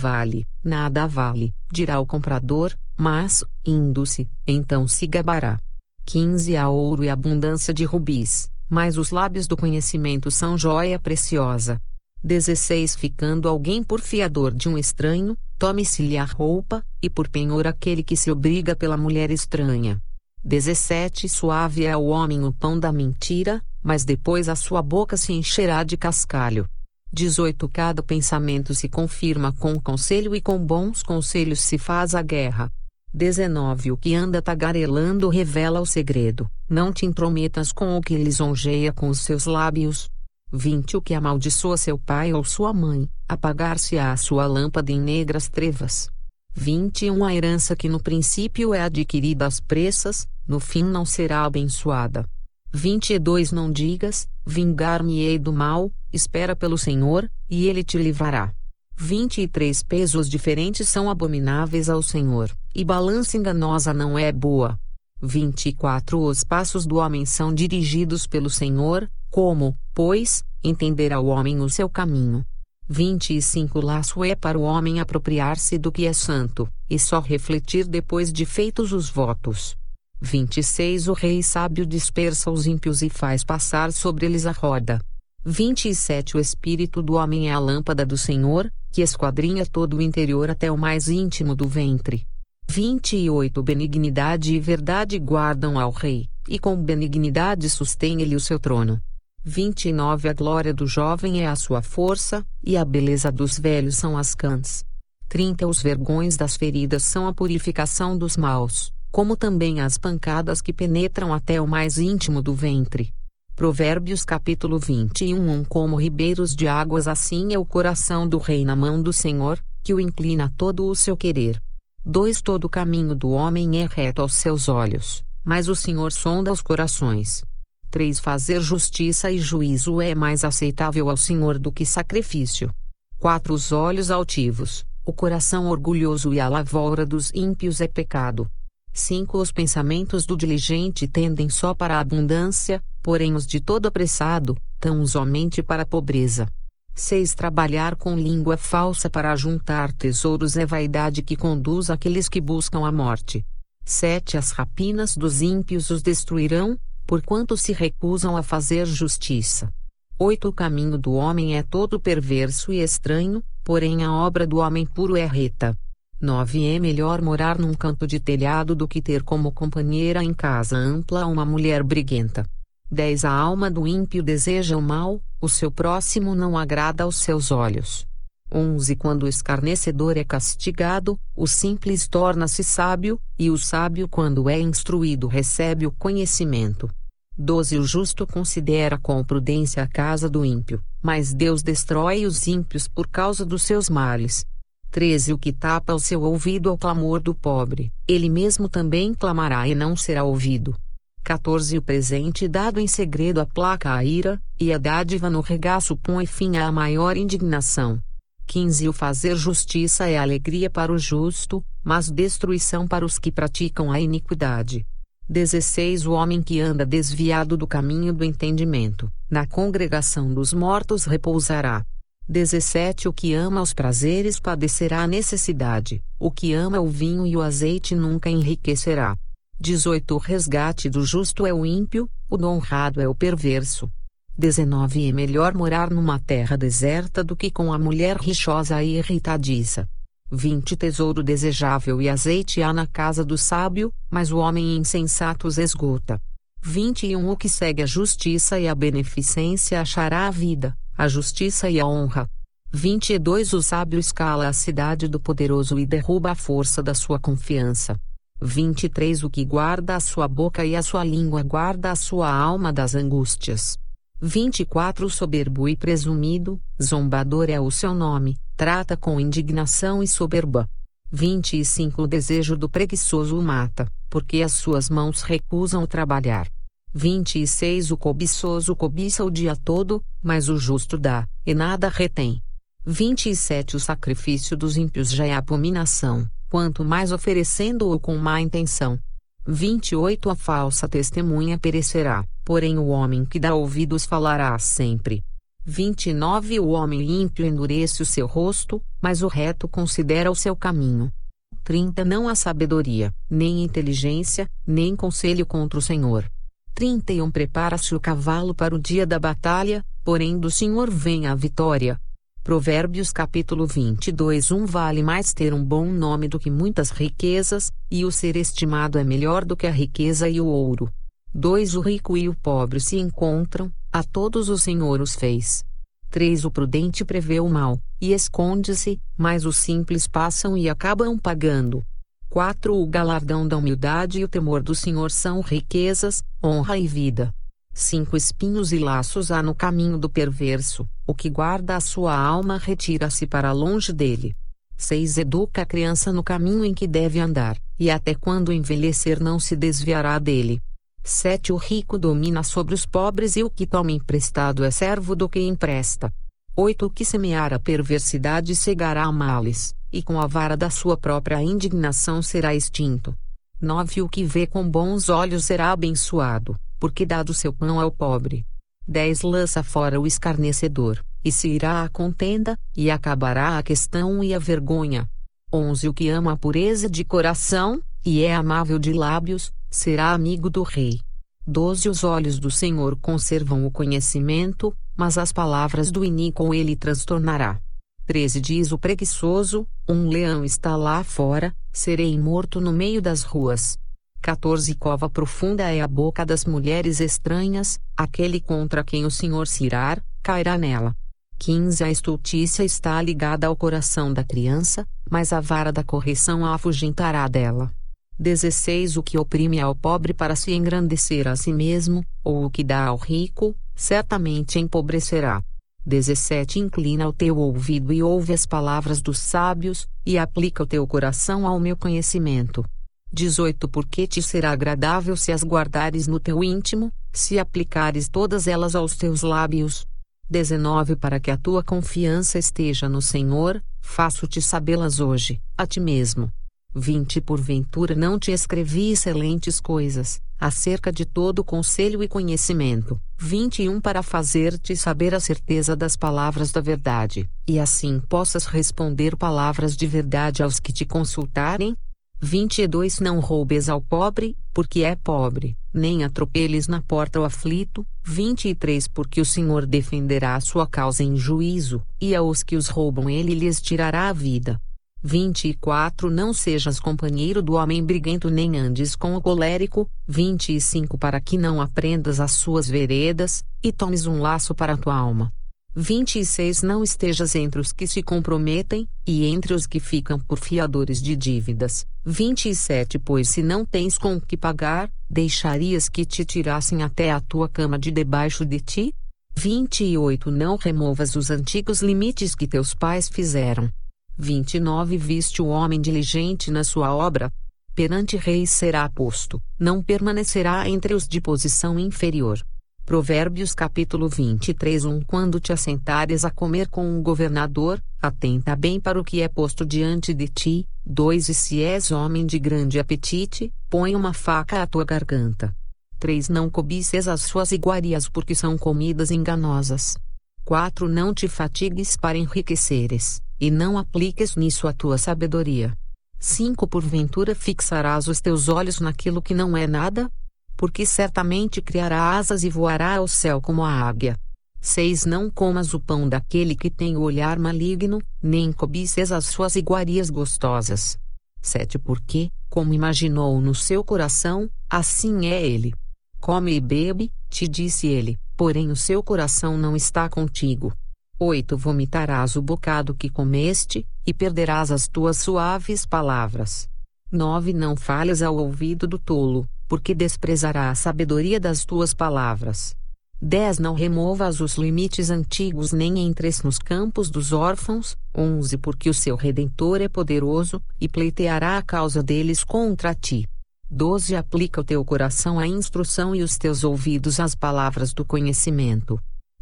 vale, dirá o comprador, mas, indo-se, então se gabará. 15 Há ouro e abundância de rubis, mas os lábios do conhecimento são joia preciosa. 16 Ficando alguém por fiador de um estranho, tome-se-lhe a roupa, e por penhor aquele que se obriga pela mulher estranha. 17 Suave é ao homem o pão da mentira, mas depois a sua boca se encherá de cascalho. 18 Cada pensamento se confirma com conselho e com bons conselhos se faz a guerra. 19 O que anda tagarelando revela o segredo, não te intrometas com o que lisonjeia com os seus lábios. 20 O que amaldiçoa seu pai ou sua mãe, apagar-se-á a sua lâmpada em negras trevas. 21 A herança que no princípio é adquirida às pressas, no fim não será abençoada. 22 Não digas, vingar-me-ei do mal, espera pelo Senhor, e ele te livrará. 23 Pesos diferentes são abomináveis ao Senhor, e balança enganosa não é boa. 24 Os passos do homem são dirigidos pelo Senhor, como, pois, entenderá o homem o seu caminho. 25 Laço é para o homem apropriar-se do que é santo, e só refletir depois de feitos os votos. 26 O rei sábio dispersa os ímpios e faz passar sobre eles a roda. 27 O espírito do homem é a lâmpada do Senhor, que esquadrinha todo o interior até o mais íntimo do ventre. 28 Benignidade e verdade guardam ao rei, e com benignidade sustém ele o seu trono. 29 A glória do jovem é a sua força, e a beleza dos velhos são as cãs. 30 Os vergões das feridas são a purificação dos maus, como também as pancadas que penetram até o mais íntimo do ventre. Provérbios capítulo 21 Como ribeiros de águas assim é o coração do rei na mão do Senhor, que o inclina a todo o seu querer. 2 Todo o caminho do homem é reto aos seus olhos, mas o Senhor sonda os corações. 3 Fazer justiça e juízo é mais aceitável ao Senhor do que sacrifício. 4 Os olhos altivos, o coração orgulhoso e a lavoura dos ímpios é pecado. 5 Os pensamentos do diligente tendem só para a abundância, porém os de todo apressado, tão somente para a pobreza. 6 Trabalhar com língua falsa para ajuntar tesouros é vaidade que conduz aqueles que buscam a morte. 7 As rapinas dos ímpios os destruirão, porquanto se recusam a fazer justiça. 8 O caminho do homem é todo perverso e estranho, porém a obra do homem puro é reta. 9 É melhor morar num canto de telhado do que ter como companheira em casa ampla uma mulher briguenta. 10 A alma do ímpio deseja o mal, o seu próximo não agrada aos seus olhos. 11 Quando o escarnecedor é castigado, o simples torna-se sábio, e o sábio quando é instruído recebe o conhecimento. 12 O justo considera com prudência a casa do ímpio, mas Deus destrói os ímpios por causa dos seus males. 13 O que tapa o seu ouvido ao clamor do pobre, ele mesmo também clamará e não será ouvido. 14 O presente dado em segredo aplaca a ira, e a dádiva no regaço põe fim à maior indignação. 15 O fazer justiça é alegria para o justo, mas destruição para os que praticam a iniquidade. 16 O homem que anda desviado do caminho do entendimento, na congregação dos mortos repousará. 17 O que ama os prazeres padecerá a necessidade, o que ama o vinho e o azeite nunca enriquecerá. 18 O resgate do justo é o ímpio, o do honrado é o perverso. 19 É melhor morar numa terra deserta do que com a mulher rixosa e irritadiça. 20 Tesouro desejável e azeite há na casa do sábio, mas o homem insensato os esgota. 21 O que segue a justiça e a beneficência achará a vida, a justiça e a honra. 22 O sábio escala a cidade do poderoso e derruba a força da sua confiança. 23 O que guarda a sua boca e a sua língua guarda a sua alma das angústias. 24 Soberbo e presumido, zombador é o seu nome, trata com indignação e soberba. 25 O desejo do preguiçoso o mata, porque as suas mãos recusam trabalhar. 26 O cobiçoso cobiça o dia todo, mas o justo dá, e nada retém. 27 O sacrifício dos ímpios já é abominação, quanto mais oferecendo-o com má intenção. 28 A falsa testemunha perecerá, porém o homem que dá ouvidos falará sempre. 29 O homem ímpio endurece o seu rosto, mas o reto considera o seu caminho. 30 Não há sabedoria, nem inteligência, nem conselho contra o Senhor. 31 Prepara-se o cavalo para o dia da batalha, porém do Senhor vem a vitória. Provérbios capítulo 22 Vale mais ter um bom nome do que muitas riquezas, e o ser estimado é melhor do que a riqueza e o ouro. 2 O rico e o pobre se encontram, a todos o Senhor os fez. 3 O prudente prevê o mal, e esconde-se, mas os simples passam e acabam pagando. 4 O galardão da humildade e o temor do Senhor são riquezas, honra e vida. 5 Espinhos e laços há no caminho do perverso, o que guarda a sua alma retira-se para longe dele. 6 Educa a criança no caminho em que deve andar, e até quando envelhecer não se desviará dele. 7 O rico domina sobre os pobres e o que toma emprestado é servo do que empresta. 8 O que semear a perversidade cegará a males, e com a vara da sua própria indignação será extinto. 9 O que vê com bons olhos será abençoado, porque dá do seu pão ao pobre. 10 Lança fora o escarnecedor, e se irá a contenda, e acabará a questão e a vergonha. 11 O que ama a pureza de coração, e é amável de lábios, será amigo do rei. 12 Os olhos do Senhor conservam o conhecimento, mas as palavras do iníquo ele transtornará. 13 Diz o preguiçoso, um leão está lá fora, serei morto no meio das ruas. 14 Cova profunda é a boca das mulheres estranhas, aquele contra quem o Senhor se irar, cairá nela. 15 A estultícia está ligada ao coração da criança, mas a vara da correção a afugentará dela. 16 O que oprime ao pobre para se engrandecer a si mesmo, ou o que dá ao rico, certamente empobrecerá. 17 Inclina o teu ouvido e ouve as palavras dos sábios, e aplica o teu coração ao meu conhecimento. 18 Porque te será agradável se as guardares no teu íntimo, se aplicares todas elas aos teus lábios. 19 Para que a tua confiança esteja no Senhor, faço-te sabê-las hoje, a ti mesmo. 20 Porventura não te escrevi excelentes coisas, acerca de todo conselho e conhecimento. 21 Para fazer-te saber a certeza das palavras da verdade, e assim possas responder palavras de verdade aos que te consultarem. 22 Não roubes ao pobre, porque é pobre, nem atropeles na porta o aflito. 23 Porque o Senhor defenderá a sua causa em juízo, e aos que os roubam ele lhes tirará a vida. 24 Não sejas companheiro do homem briguento nem andes com o colérico. 25 Para que não aprendas as suas veredas, e tomes um laço para a tua alma. 26 Não estejas entre os que se comprometem, e entre os que ficam por fiadores de dívidas. 27 Pois se não tens com o que pagar, deixarias que te tirassem até a tua cama de debaixo de ti? 28 Não removas os antigos limites que teus pais fizeram. 29 Viste o homem diligente na sua obra? Perante reis será posto, não permanecerá entre os de posição inferior. Provérbios capítulo 23 Quando te assentares a comer com um governador, atenta bem para o que é posto diante de ti. 2 E se és homem de grande apetite, põe uma faca à tua garganta. 3 Não cobices as suas iguarias porque são comidas enganosas. 4 Não te fatigues para enriqueceres, e não apliques nisso a tua sabedoria. 5 Porventura fixarás os teus olhos naquilo que não é nada? Porque certamente criará asas e voará ao céu como a águia. 6 Não comas o pão daquele que tem o olhar maligno, nem cobices as suas iguarias gostosas. 7 Porque, como imaginou no seu coração, assim é ele. Come e bebe, te disse ele, porém o seu coração não está contigo. 8 Vomitarás o bocado que comeste, e perderás as tuas suaves palavras. 9 Não fales ao ouvido do tolo, porque desprezará a sabedoria das tuas palavras. 10 Não removas os limites antigos nem entres nos campos dos órfãos. 11 Porque o seu Redentor é poderoso, e pleiteará a causa deles contra ti. 12 Aplica o teu coração à instrução e os teus ouvidos às palavras do conhecimento.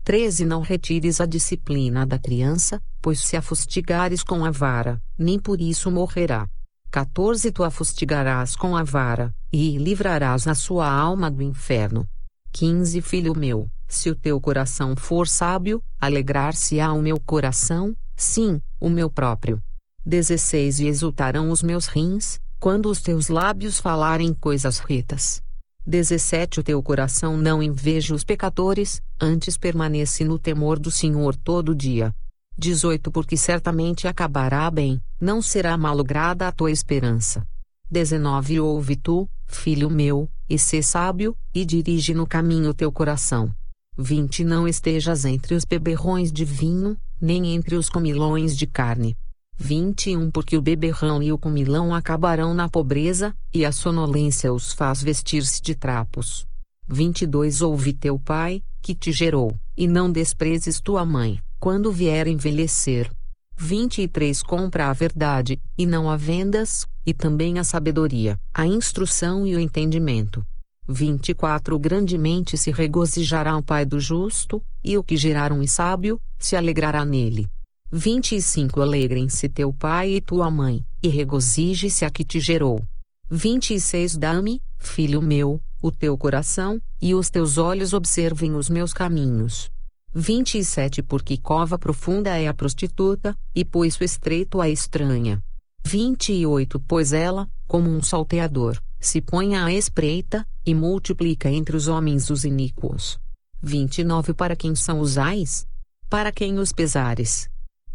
13 Não retires a disciplina da criança, pois se a fustigares com a vara, nem por isso morrerá. 14 Tu a fustigarás com a vara, e livrarás a sua alma do inferno. 15 Filho meu, se o teu coração for sábio, alegrar-se-á o meu coração, sim, o meu próprio. 16 E exultarão os meus rins, quando os teus lábios falarem coisas retas. 17 O teu coração não inveje os pecadores, antes permanece no temor do Senhor todo dia. 18 Porque certamente acabará bem, não será malograda a tua esperança. 19 Ouve tu, filho meu, e sê sábio, e dirige no caminho teu coração. 20 Não estejas entre os beberrões de vinho, nem entre os comilões de carne. 21 Porque o beberrão e o comilão acabarão na pobreza, e a sonolência os faz vestir-se de trapos. 22 Ouve teu pai, que te gerou, e não desprezes tua mãe, quando vier envelhecer. 23 Compra a verdade, e não a vendas, e também a sabedoria, a instrução e o entendimento. 24 Grandemente se regozijará o pai do justo, e o que gerar um sábio, se alegrará nele. 25 Alegrem-se teu pai e tua mãe, e regozije-se a que te gerou. 26 Dá-me, filho meu, o teu coração, e os teus olhos observem os meus caminhos. 27 Porque cova profunda é a prostituta, e poço estreito a estranha. 28 Pois ela, como um salteador, se põe à espreita, e multiplica entre os homens os iníquos. 29 Para quem são os ais? Para quem os pesares?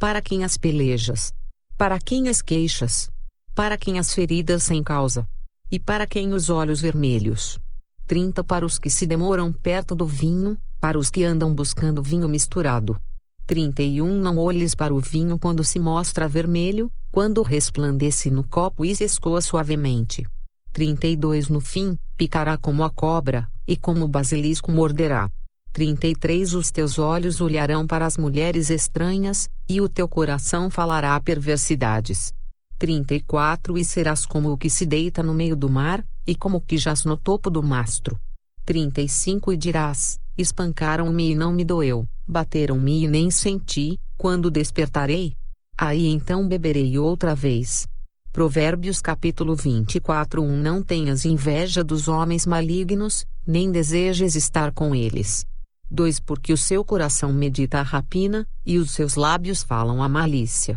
Para quem as pelejas? Para quem as queixas? Para quem as feridas sem causa? E para quem os olhos vermelhos? 30 Para os que se demoram perto do vinho, para os que andam buscando vinho misturado. 31 Não olhes para o vinho quando se mostra vermelho, quando resplandece no copo e se escoa suavemente. 32 No fim, picará como a cobra, e como o basilisco morderá. 33 Os teus olhos olharão para as mulheres estranhas, e o teu coração falará perversidades. 34 E serás como o que se deita no meio do mar, e como o que jaz no topo do mastro. 35 E dirás: espancaram-me e não me doeu, bateram-me e nem senti, quando despertarei? Aí então beberei outra vez. Provérbios capítulo 24 Não tenhas inveja dos homens malignos, nem desejes estar com eles. 2 Porque o seu coração medita a rapina, e os seus lábios falam a malícia.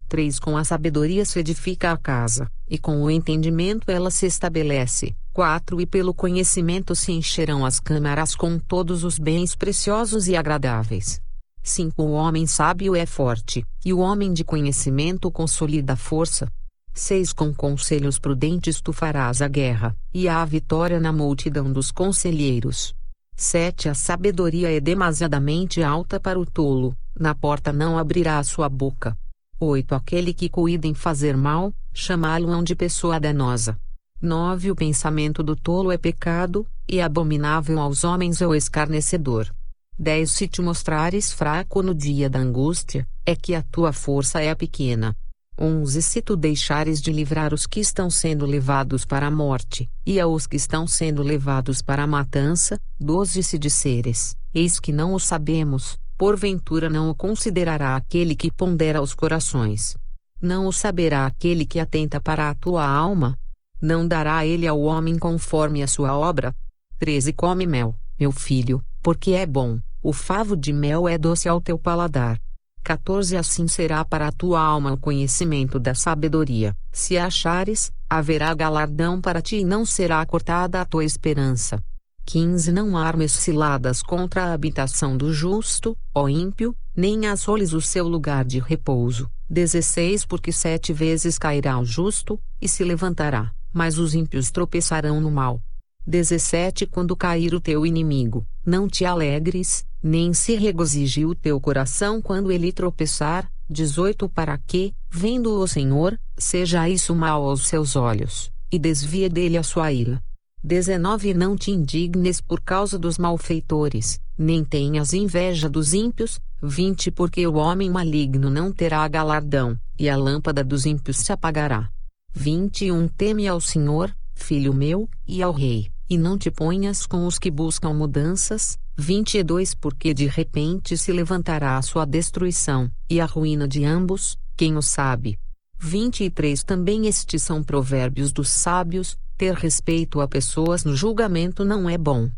3 Com a sabedoria se edifica a casa, e com o entendimento ela se estabelece. 4 E pelo conhecimento se encherão as câmaras com todos os bens preciosos e agradáveis. 5 O homem sábio é forte, e o homem de conhecimento consolida a força. 6 Com conselhos prudentes tu farás a guerra, e há a vitória na multidão dos conselheiros. 7 A sabedoria é demasiadamente alta para o tolo, na porta não abrirá a sua boca. 8 Aquele que cuida em fazer mal, chamá-lo-ão de pessoa danosa. 9 O pensamento do tolo é pecado, e abominável aos homens é o escarnecedor. 10 Se te mostrares fraco no dia da angústia, é que a tua força é pequena. 11 Se tu deixares de livrar os que estão sendo levados para a morte, e aos que estão sendo levados para a matança. 12 Se disseres, eis que não o sabemos, porventura não o considerará aquele que pondera os corações. Não o saberá aquele que atenta para a tua alma? Não dará ele ao homem conforme a sua obra? 13 Come mel, meu filho, porque é bom, o favo de mel é doce ao teu paladar. 14 Assim será para a tua alma o conhecimento da sabedoria, se a achares, haverá galardão para ti e não será cortada a tua esperança. 15 Não armes ciladas contra a habitação do justo, ó ímpio, nem assoles o seu lugar de repouso. 16 Porque 7 vezes cairá o justo, e se levantará, mas os ímpios tropeçarão no mal. 17 Quando cair o teu inimigo, não te alegres, nem se regozije o teu coração quando ele tropeçar. 18 Para que, vendo o Senhor, seja isso mal aos seus olhos, e desvie dele a sua ira. 19 Não te indignes por causa dos malfeitores, nem tenhas inveja dos ímpios. 20 Porque o homem maligno não terá galardão, e a lâmpada dos ímpios se apagará. 21 Teme ao Senhor, filho meu, e ao rei, e não te ponhas com os que buscam mudanças. 22 Porque de repente se levantará a sua destruição, e a ruína de ambos, quem o sabe? 23 Também estes são provérbios dos sábios, ter respeito a pessoas no julgamento não é bom.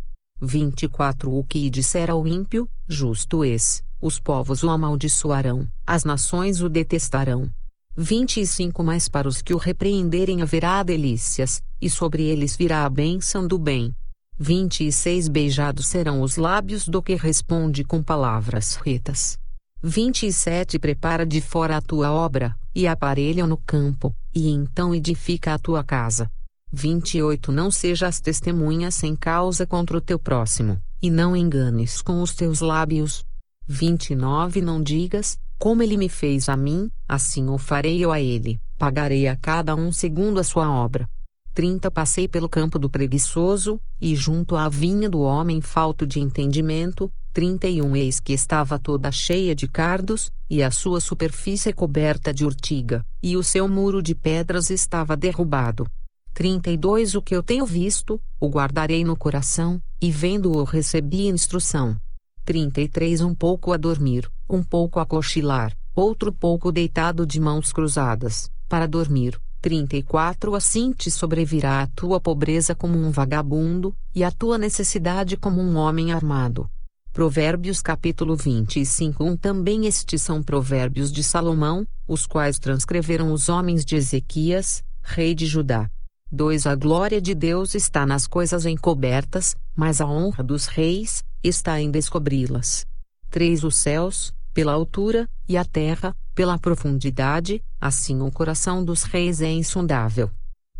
24 O que disser ao ímpio, justo és, os povos o amaldiçoarão, as nações o detestarão. 25 Mas para os que o repreenderem haverá delícias, e sobre eles virá a bênção do bem. 26 Beijados serão os lábios do que responde com palavras retas. 27 Prepara de fora a tua obra, e aparelha no campo, e então edifica a tua casa. 28 Não sejas testemunha sem causa contra o teu próximo, e não enganes com os teus lábios. 29 Não digas, como ele me fez a mim, assim o farei eu a ele, pagarei a cada um segundo a sua obra. 30 Passei pelo campo do preguiçoso, e junto à vinha do homem falto de entendimento. 31 Eis que estava toda cheia de cardos, e a sua superfície coberta de urtiga, e o seu muro de pedras estava derrubado. 32 O que eu tenho visto, o guardarei no coração, e vendo-o recebi instrução. 33 Um pouco a dormir, um pouco a cochilar, outro pouco deitado de mãos cruzadas, para dormir. 34 Assim te sobrevirá a tua pobreza como um vagabundo, e a tua necessidade como um homem armado. Provérbios capítulo 25 Também estes são provérbios de Salomão, os quais transcreveram os homens de Ezequias, rei de Judá. 2 A glória de Deus está nas coisas encobertas, mas a honra dos reis está em descobri-las. 3 Os céus, pela altura, e a terra, pela profundidade, assim o coração dos reis é insondável.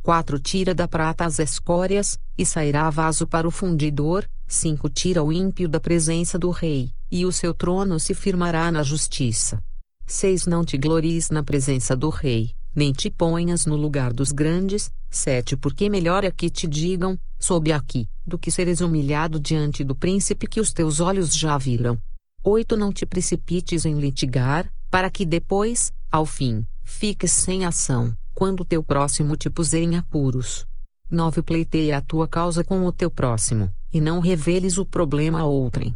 4 Tira da prata as escórias, e sairá vaso para o fundidor. 5 Tira o ímpio da presença do rei, e o seu trono se firmará na justiça. 6 Não te glories na presença do rei, nem te ponhas no lugar dos grandes. 7 Porque melhor é que te digam, sobe aqui, do que seres humilhado diante do príncipe que os teus olhos já viram. 8 Não te precipites em litigar, para que depois, ao fim, fiques sem ação, quando teu próximo te puser em apuros. 9 Pleiteia a tua causa com o teu próximo, e não reveles o problema a outrem.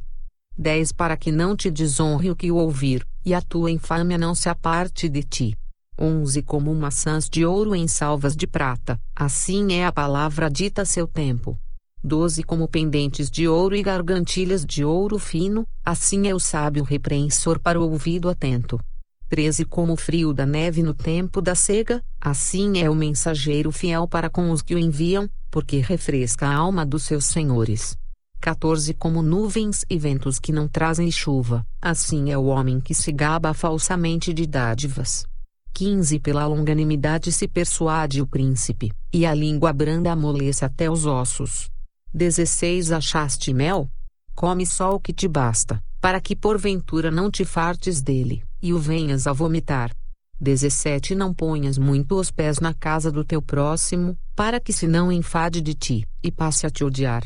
10 Para que não te desonre o que o ouvir, e a tua infâmia não se aparte de ti. 11 Como maçãs de ouro em salvas de prata, assim é a palavra dita a seu tempo. 12 Como pendentes de ouro e gargantilhas de ouro fino, assim é o sábio repreensor para o ouvido atento. 13 Como o frio da neve no tempo da cega, assim é o mensageiro fiel para com os que o enviam, porque refresca a alma dos seus senhores. 14 Como nuvens e ventos que não trazem chuva, assim é o homem que se gaba falsamente de dádivas. 15 Pela longanimidade se persuade o príncipe, e a língua branda amolece até os ossos. 16 Achaste mel? Come só o que te basta, para que porventura não te fartes dele, e o venhas a vomitar. 17 Não ponhas muito os pés na casa do teu próximo, para que se não enfade de ti, e passe a te odiar.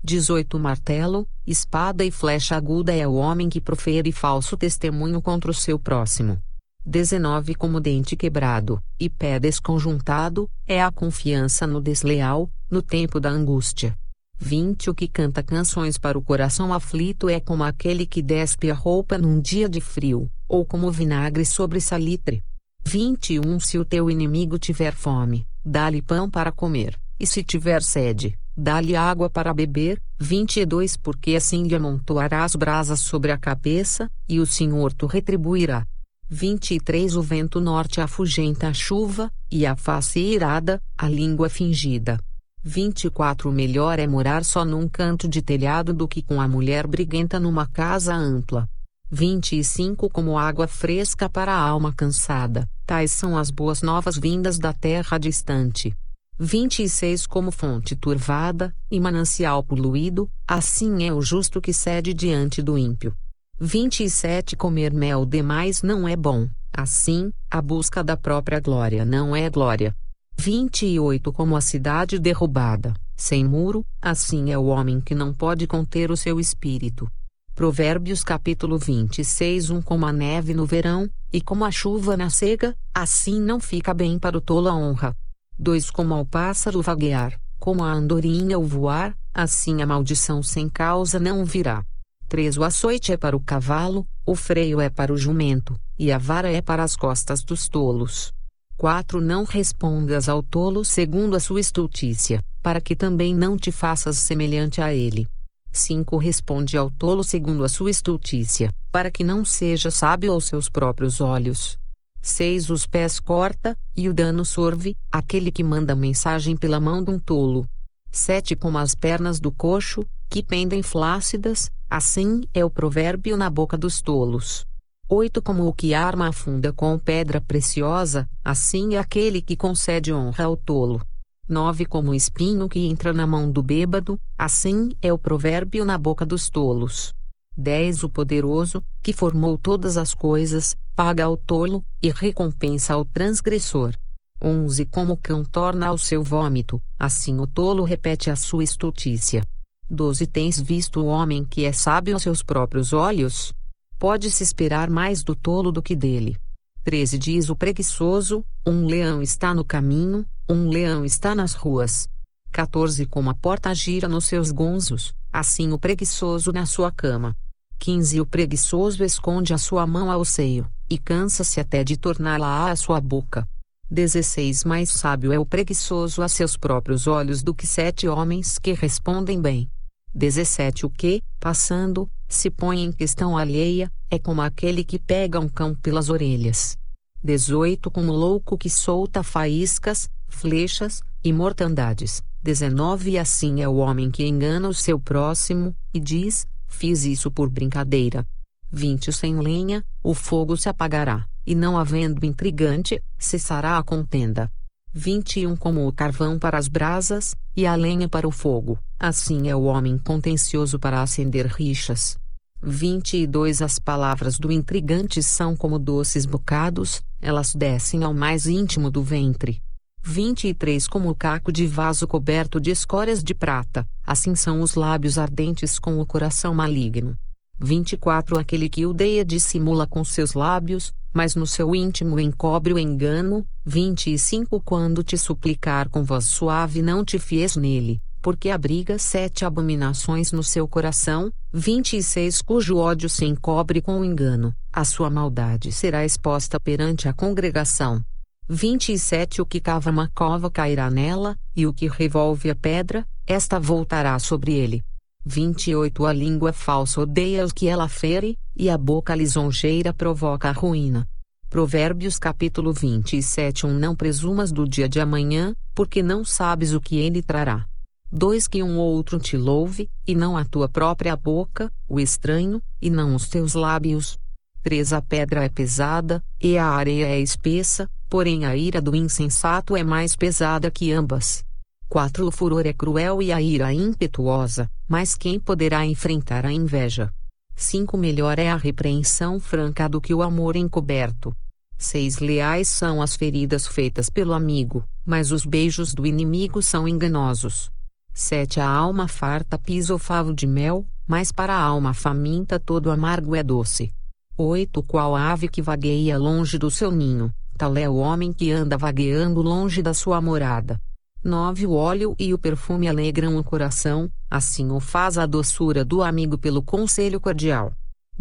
18 Martelo, espada e flecha aguda é o homem que profere falso testemunho contra o seu próximo. 19 Como dente quebrado, e pé desconjuntado, é a confiança no desleal, no tempo da angústia. 20 O que canta canções para o coração aflito é como aquele que despe a roupa num dia de frio, ou como vinagre sobre salitre. 21 Se o teu inimigo tiver fome, dá-lhe pão para comer, e se tiver sede, dá-lhe água para beber. 22 Porque assim lhe amontoarás brasas sobre a cabeça, e o Senhor tu retribuirá. 23 O vento norte afugenta a chuva, e a face irada, a língua fingida. 24 Melhor é morar só num canto de telhado do que com a mulher briguenta numa casa ampla. 25 Como água fresca para a alma cansada, tais são as boas novas vindas da terra distante. 26 Como fonte turvada, e manancial poluído, assim é o justo que cede diante do ímpio. 27 Comer mel demais não é bom, assim, a busca da própria glória não é glória. 28 Como a cidade derrubada, sem muro, assim é o homem que não pode conter o seu espírito. Provérbios capítulo 26 Como a neve no verão, e como a chuva na cega, assim não fica bem para o tolo a honra. 2 Como ao pássaro vaguear, como a andorinha ao voar, assim a maldição sem causa não virá. 3 O açoite é para o cavalo, o freio é para o jumento, e a vara é para as costas dos tolos. 4 Não respondas ao tolo segundo a sua estultícia, para que também não te faças semelhante a ele. 5 Responde ao tolo segundo a sua estultícia, para que não seja sábio aos seus próprios olhos. 6 Os pés corta, e o dano sorve, aquele que manda mensagem pela mão de um tolo. 7 Como as pernas do coxo, que pendem flácidas, assim é o provérbio na boca dos tolos. 8 Como o que arma afunda com pedra preciosa, assim é aquele que concede honra ao tolo. 9 Como o espinho que entra na mão do bêbado, assim é o provérbio na boca dos tolos. 10 O poderoso, que formou todas as coisas, paga ao tolo, e recompensa ao transgressor. 11 Como o cão torna ao seu vômito, assim o tolo repete a sua estultícia. 12 Tens visto o homem que é sábio aos seus próprios olhos? Pode-se esperar mais do tolo do que dele. 13 Diz o preguiçoso, um leão está no caminho, um leão está nas ruas. 14 Como a porta gira nos seus gonzos, assim o preguiçoso na sua cama. 15 O preguiçoso esconde a sua mão ao seio, e cansa-se até de torná-la à sua boca. 16 Mais sábio é o preguiçoso a seus próprios olhos do que 7 homens que respondem bem. 17 O que, passando, se põe em questão alheia, é como aquele que pega um cão pelas orelhas. 18 Como louco que solta faíscas, flechas, e mortandades. 19 Assim é o homem que engana o seu próximo, e diz, fiz isso por brincadeira. 20 Sem lenha, o fogo se apagará, e não havendo intrigante, cessará a contenda. 21 Como o carvão para as brasas, e a lenha para o fogo, assim é o homem contencioso para acender rixas. 22 As palavras do intrigante são como doces bocados, elas descem ao mais íntimo do ventre. 23 Como o caco de vaso coberto de escórias de prata, assim são os lábios ardentes com o coração maligno. 24 Aquele que odeia dissimula com seus lábios, mas no seu íntimo encobre o engano. 25 Quando te suplicar com voz suave não te fies nele, porque abriga 7 abominações no seu coração. 26 Cujo ódio se encobre com o engano, a sua maldade será exposta perante a congregação. 27 O que cava uma cova cairá nela, e o que revolve a pedra, esta voltará sobre ele. 28 A língua falsa odeia os que ela fere, e a boca lisonjeira provoca a ruína. Provérbios capítulo 27 Não presumas do dia de amanhã, porque não sabes o que ele trará. 2 Que um outro te louve, e não a tua própria boca, o estranho, e não os teus lábios. 3 A pedra é pesada, e a areia é espessa, porém a ira do insensato é mais pesada que ambas. 4 O furor é cruel e a ira impetuosa, mas quem poderá enfrentar a inveja? 5 Melhor é a repreensão franca do que o amor encoberto. 6 Leais são as feridas feitas pelo amigo, mas os beijos do inimigo são enganosos. 7 A alma farta pisa o favo de mel, mas para a alma faminta todo amargo é doce. 8 Qual ave que vagueia longe do seu ninho, tal é o homem que anda vagueando longe da sua morada. 9 O óleo e o perfume alegram o coração, assim o faz a doçura do amigo pelo conselho cordial.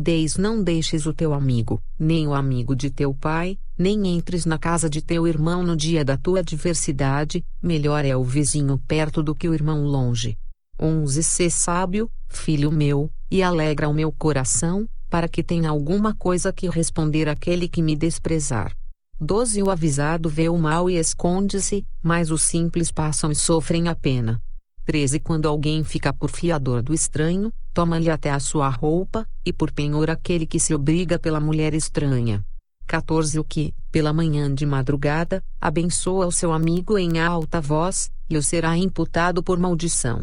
10 Não deixes o teu amigo, nem o amigo de teu pai, nem entres na casa de teu irmão no dia da tua adversidade, melhor é o vizinho perto do que o irmão longe. 11 Sê sábio, filho meu, e alegra o meu coração, para que tenha alguma coisa que responder àquele que me desprezar. 12 O avisado vê o mal e esconde-se, mas os simples passam e sofrem a pena. 13 Quando alguém fica por fiador do estranho, toma-lhe até a sua roupa, e por penhor aquele que se obriga pela mulher estranha. 14 O que, pela manhã de madrugada, abençoa o seu amigo em alta voz, e o será imputado por maldição.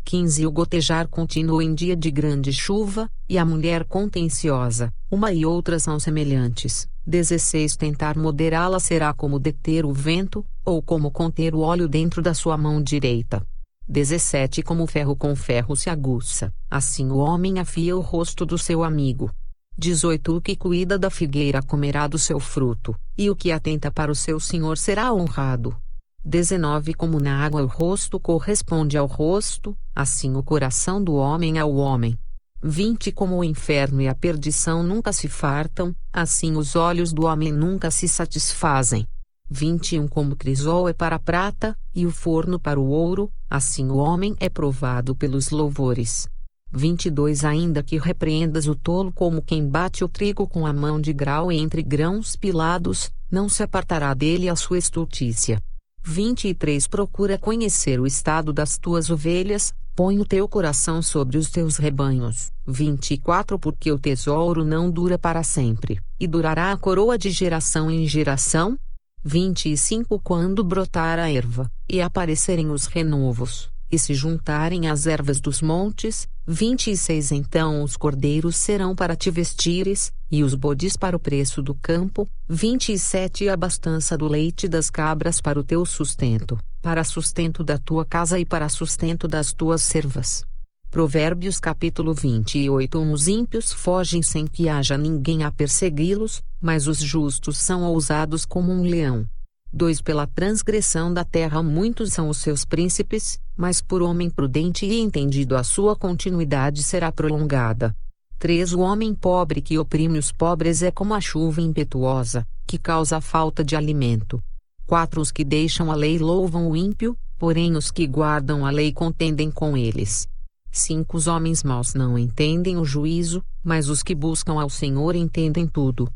15 O gotejar contínuo em dia de grande chuva, e a mulher contenciosa, uma e outra são semelhantes. 16 Tentar moderá-la será como deter o vento, ou como conter o óleo dentro da sua mão direita. 17 Como ferro com ferro se aguça, assim o homem afia o rosto do seu amigo. 18 O que cuida da figueira comerá do seu fruto, e o que atenta para o seu senhor será honrado. 19 Como na água o rosto corresponde ao rosto, assim o coração do homem ao homem. 20 Como o inferno e a perdição nunca se fartam, assim os olhos do homem nunca se satisfazem. 21 Como o crisol é para a prata, e o forno para o ouro, assim o homem é provado pelos louvores. 22 Ainda que repreendas o tolo como quem bate o trigo com a mão de grau entre grãos pilados, não se apartará dele a sua estultícia. 23 Procura conhecer o estado das tuas ovelhas, põe o teu coração sobre os teus rebanhos. 24 Porque o tesouro não dura para sempre, e durará a coroa de geração em geração. 25 Quando brotar a erva, e aparecerem os renovos, e se juntarem as ervas dos montes. 26 Então os cordeiros serão para te vestires, e os bodes para o preço do campo. 27 A abastança do leite das cabras para o teu sustento, para sustento da tua casa e para sustento das tuas servas. Provérbios capítulo 28 Os ímpios fogem sem que haja ninguém a persegui-los, mas os justos são ousados como um leão. 2 Pela transgressão da terra muitos são os seus príncipes, mas por homem prudente e entendido a sua continuidade será prolongada. 3 O homem pobre que oprime os pobres é como a chuva impetuosa, que causa falta de alimento. 4 Os que deixam a lei louvam o ímpio, porém os que guardam a lei contendem com eles. 5 Os homens maus não entendem o juízo, mas os que buscam ao Senhor entendem tudo.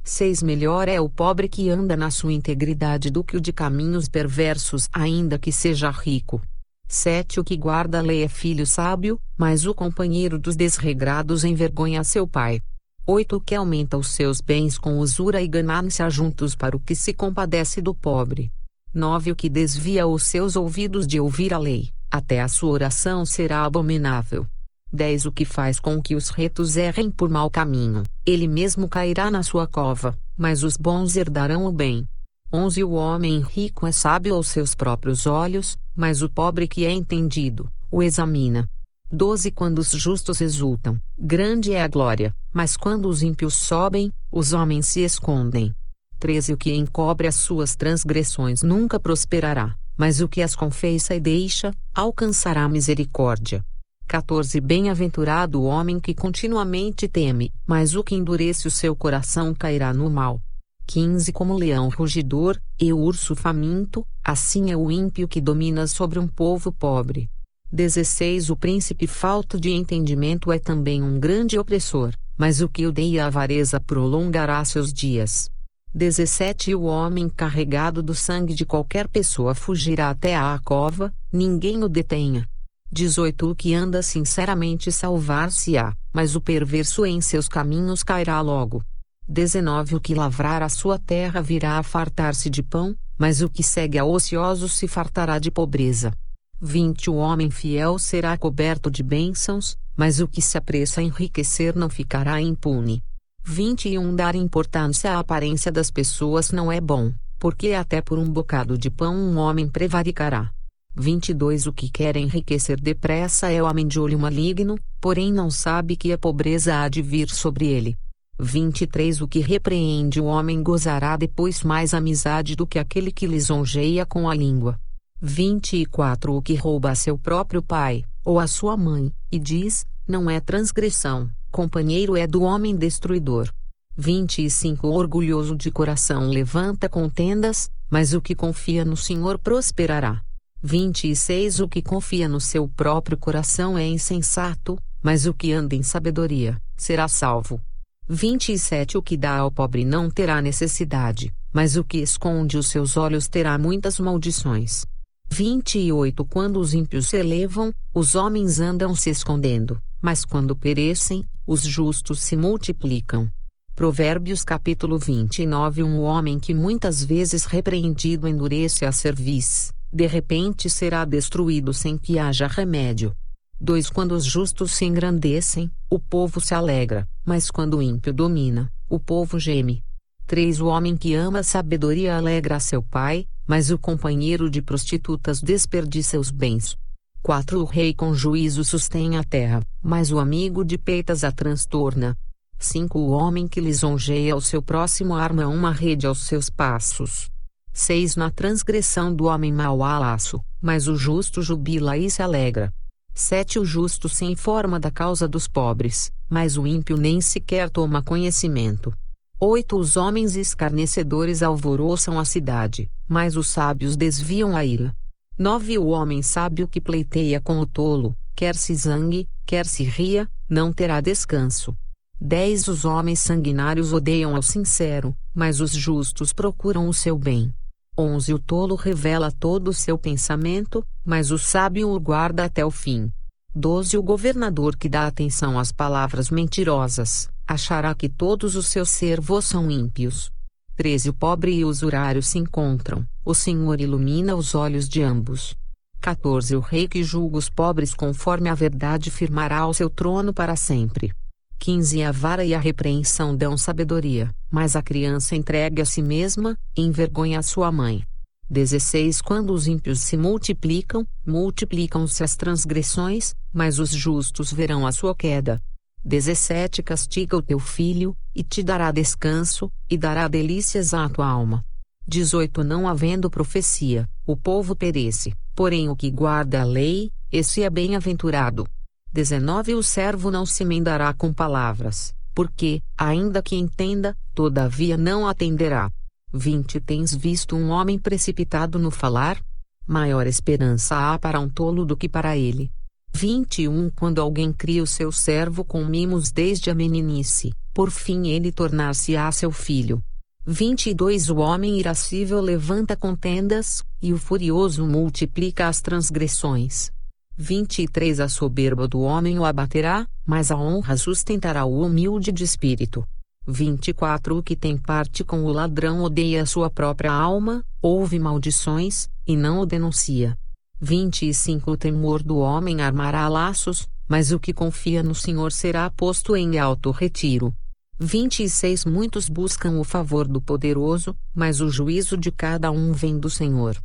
6 Melhor é o pobre que anda na sua integridade do que o de caminhos perversos, ainda que seja rico. 7 O que guarda a lei é filho sábio, mas o companheiro dos desregrados envergonha seu pai. 8 O que aumenta os seus bens com usura e ganância juntos para o que se compadece do pobre. 9 O que desvia os seus ouvidos de ouvir a lei, até a sua oração será abominável. 10 O que faz com que os retos errem por mau caminho, ele mesmo cairá na sua cova, mas os bons herdarão o bem. 11 O homem rico é sábio aos seus próprios olhos, mas o pobre que é entendido, o examina. 12 Quando os justos exultam, grande é a glória, mas quando os ímpios sobem, os homens se escondem. 13 O que encobre as suas transgressões nunca prosperará, mas o que as confessa e deixa, alcançará misericórdia. 14 Bem-aventurado o homem que continuamente teme, mas o que endurece o seu coração cairá no mal. 15 Como leão rugidor, e o urso faminto, assim é o ímpio que domina sobre um povo pobre. 16 O príncipe falto de entendimento é também um grande opressor, mas o que odeia a avareza prolongará seus dias. 17 O homem carregado do sangue de qualquer pessoa fugirá até à cova, ninguém o detenha. 18 O que anda sinceramente salvar-se-á, mas o perverso em seus caminhos cairá logo. 19 O que lavrar a sua terra virá a fartar-se de pão, mas o que segue a ocioso se fartará de pobreza. 20 O homem fiel será coberto de bênçãos, mas o que se apressa a enriquecer não ficará impune. 21 Dar importância à aparência das pessoas não é bom, porque até por um bocado de pão um homem prevaricará. 22 O que quer enriquecer depressa é o homem de olho maligno, porém não sabe que a pobreza há de vir sobre ele. 23 O que repreende o homem gozará depois mais amizade do que aquele que lisonjeia com a língua. 24 O que rouba a seu próprio pai, ou a sua mãe, e diz, não é transgressão, companheiro é do homem destruidor. 25 O orgulhoso de coração levanta contendas, mas o que confia no Senhor prosperará. 26 O que confia no seu próprio coração é insensato, mas o que anda em sabedoria, será salvo. 27 O que dá ao pobre não terá necessidade, mas o que esconde os seus olhos terá muitas maldições. 28 Quando os ímpios se elevam, os homens andam se escondendo, mas quando perecem, os justos se multiplicam. Provérbios capítulo 29 Um homem que muitas vezes repreendido endurece a cerviz, de repente será destruído sem que haja remédio. 2 Quando os justos se engrandecem, o povo se alegra, mas quando o ímpio domina, o povo geme. 3 O homem que ama a sabedoria alegra a seu pai, mas o companheiro de prostitutas desperdiça os bens. 4 O rei com juízo sustém a terra, mas o amigo de peitas a transtorna. 5 O homem que lisonjeia o seu próximo arma uma rede aos seus passos. 6 Na transgressão do homem mau há laço, mas o justo jubila e se alegra. 7 O justo se informa da causa dos pobres, mas o ímpio nem sequer toma conhecimento. 8 Os homens escarnecedores alvoroçam a cidade, mas os sábios desviam a ira. 9 O homem sábio que pleiteia com o tolo, quer se zangue, quer se ria, não terá descanso. 10 Os homens sanguinários odeiam ao sincero, mas os justos procuram o seu bem. 11 O tolo revela todo o seu pensamento, mas o sábio o guarda até o fim. 12 O governador que dá atenção às palavras mentirosas, achará que todos os seus servos são ímpios. 13 O pobre e o usurário se encontram, o Senhor ilumina os olhos de ambos. 14 O rei que julga os pobres conforme a verdade firmará o seu trono para sempre. 15 A vara e a repreensão dão sabedoria, mas a criança entregue a si mesma, envergonha a sua mãe. 16 Quando os ímpios se multiplicam, multiplicam-se as transgressões, mas os justos verão a sua queda. 17 Castiga o teu filho, e te dará descanso, e dará delícias à tua alma. 18 Não havendo profecia, o povo perece, porém o que guarda a lei, esse é bem-aventurado. 19 O servo não se emendará com palavras, porque, ainda que entenda, todavia não atenderá. 20 Tens visto um homem precipitado no falar? Maior esperança há para um tolo do que para ele. 21 Quando alguém cria o seu servo com mimos desde a meninice, por fim ele tornar-se-á seu filho. 22 O homem irascível levanta contendas, e o furioso multiplica as transgressões. 23 A soberba do homem o abaterá, mas a honra sustentará o humilde de espírito. 24 O que tem parte com o ladrão odeia a sua própria alma, ouve maldições, e não o denuncia. 25 O temor do homem armará laços, mas o que confia no Senhor será posto em alto retiro. 26 Muitos buscam o favor do poderoso, mas o juízo de cada um vem do Senhor.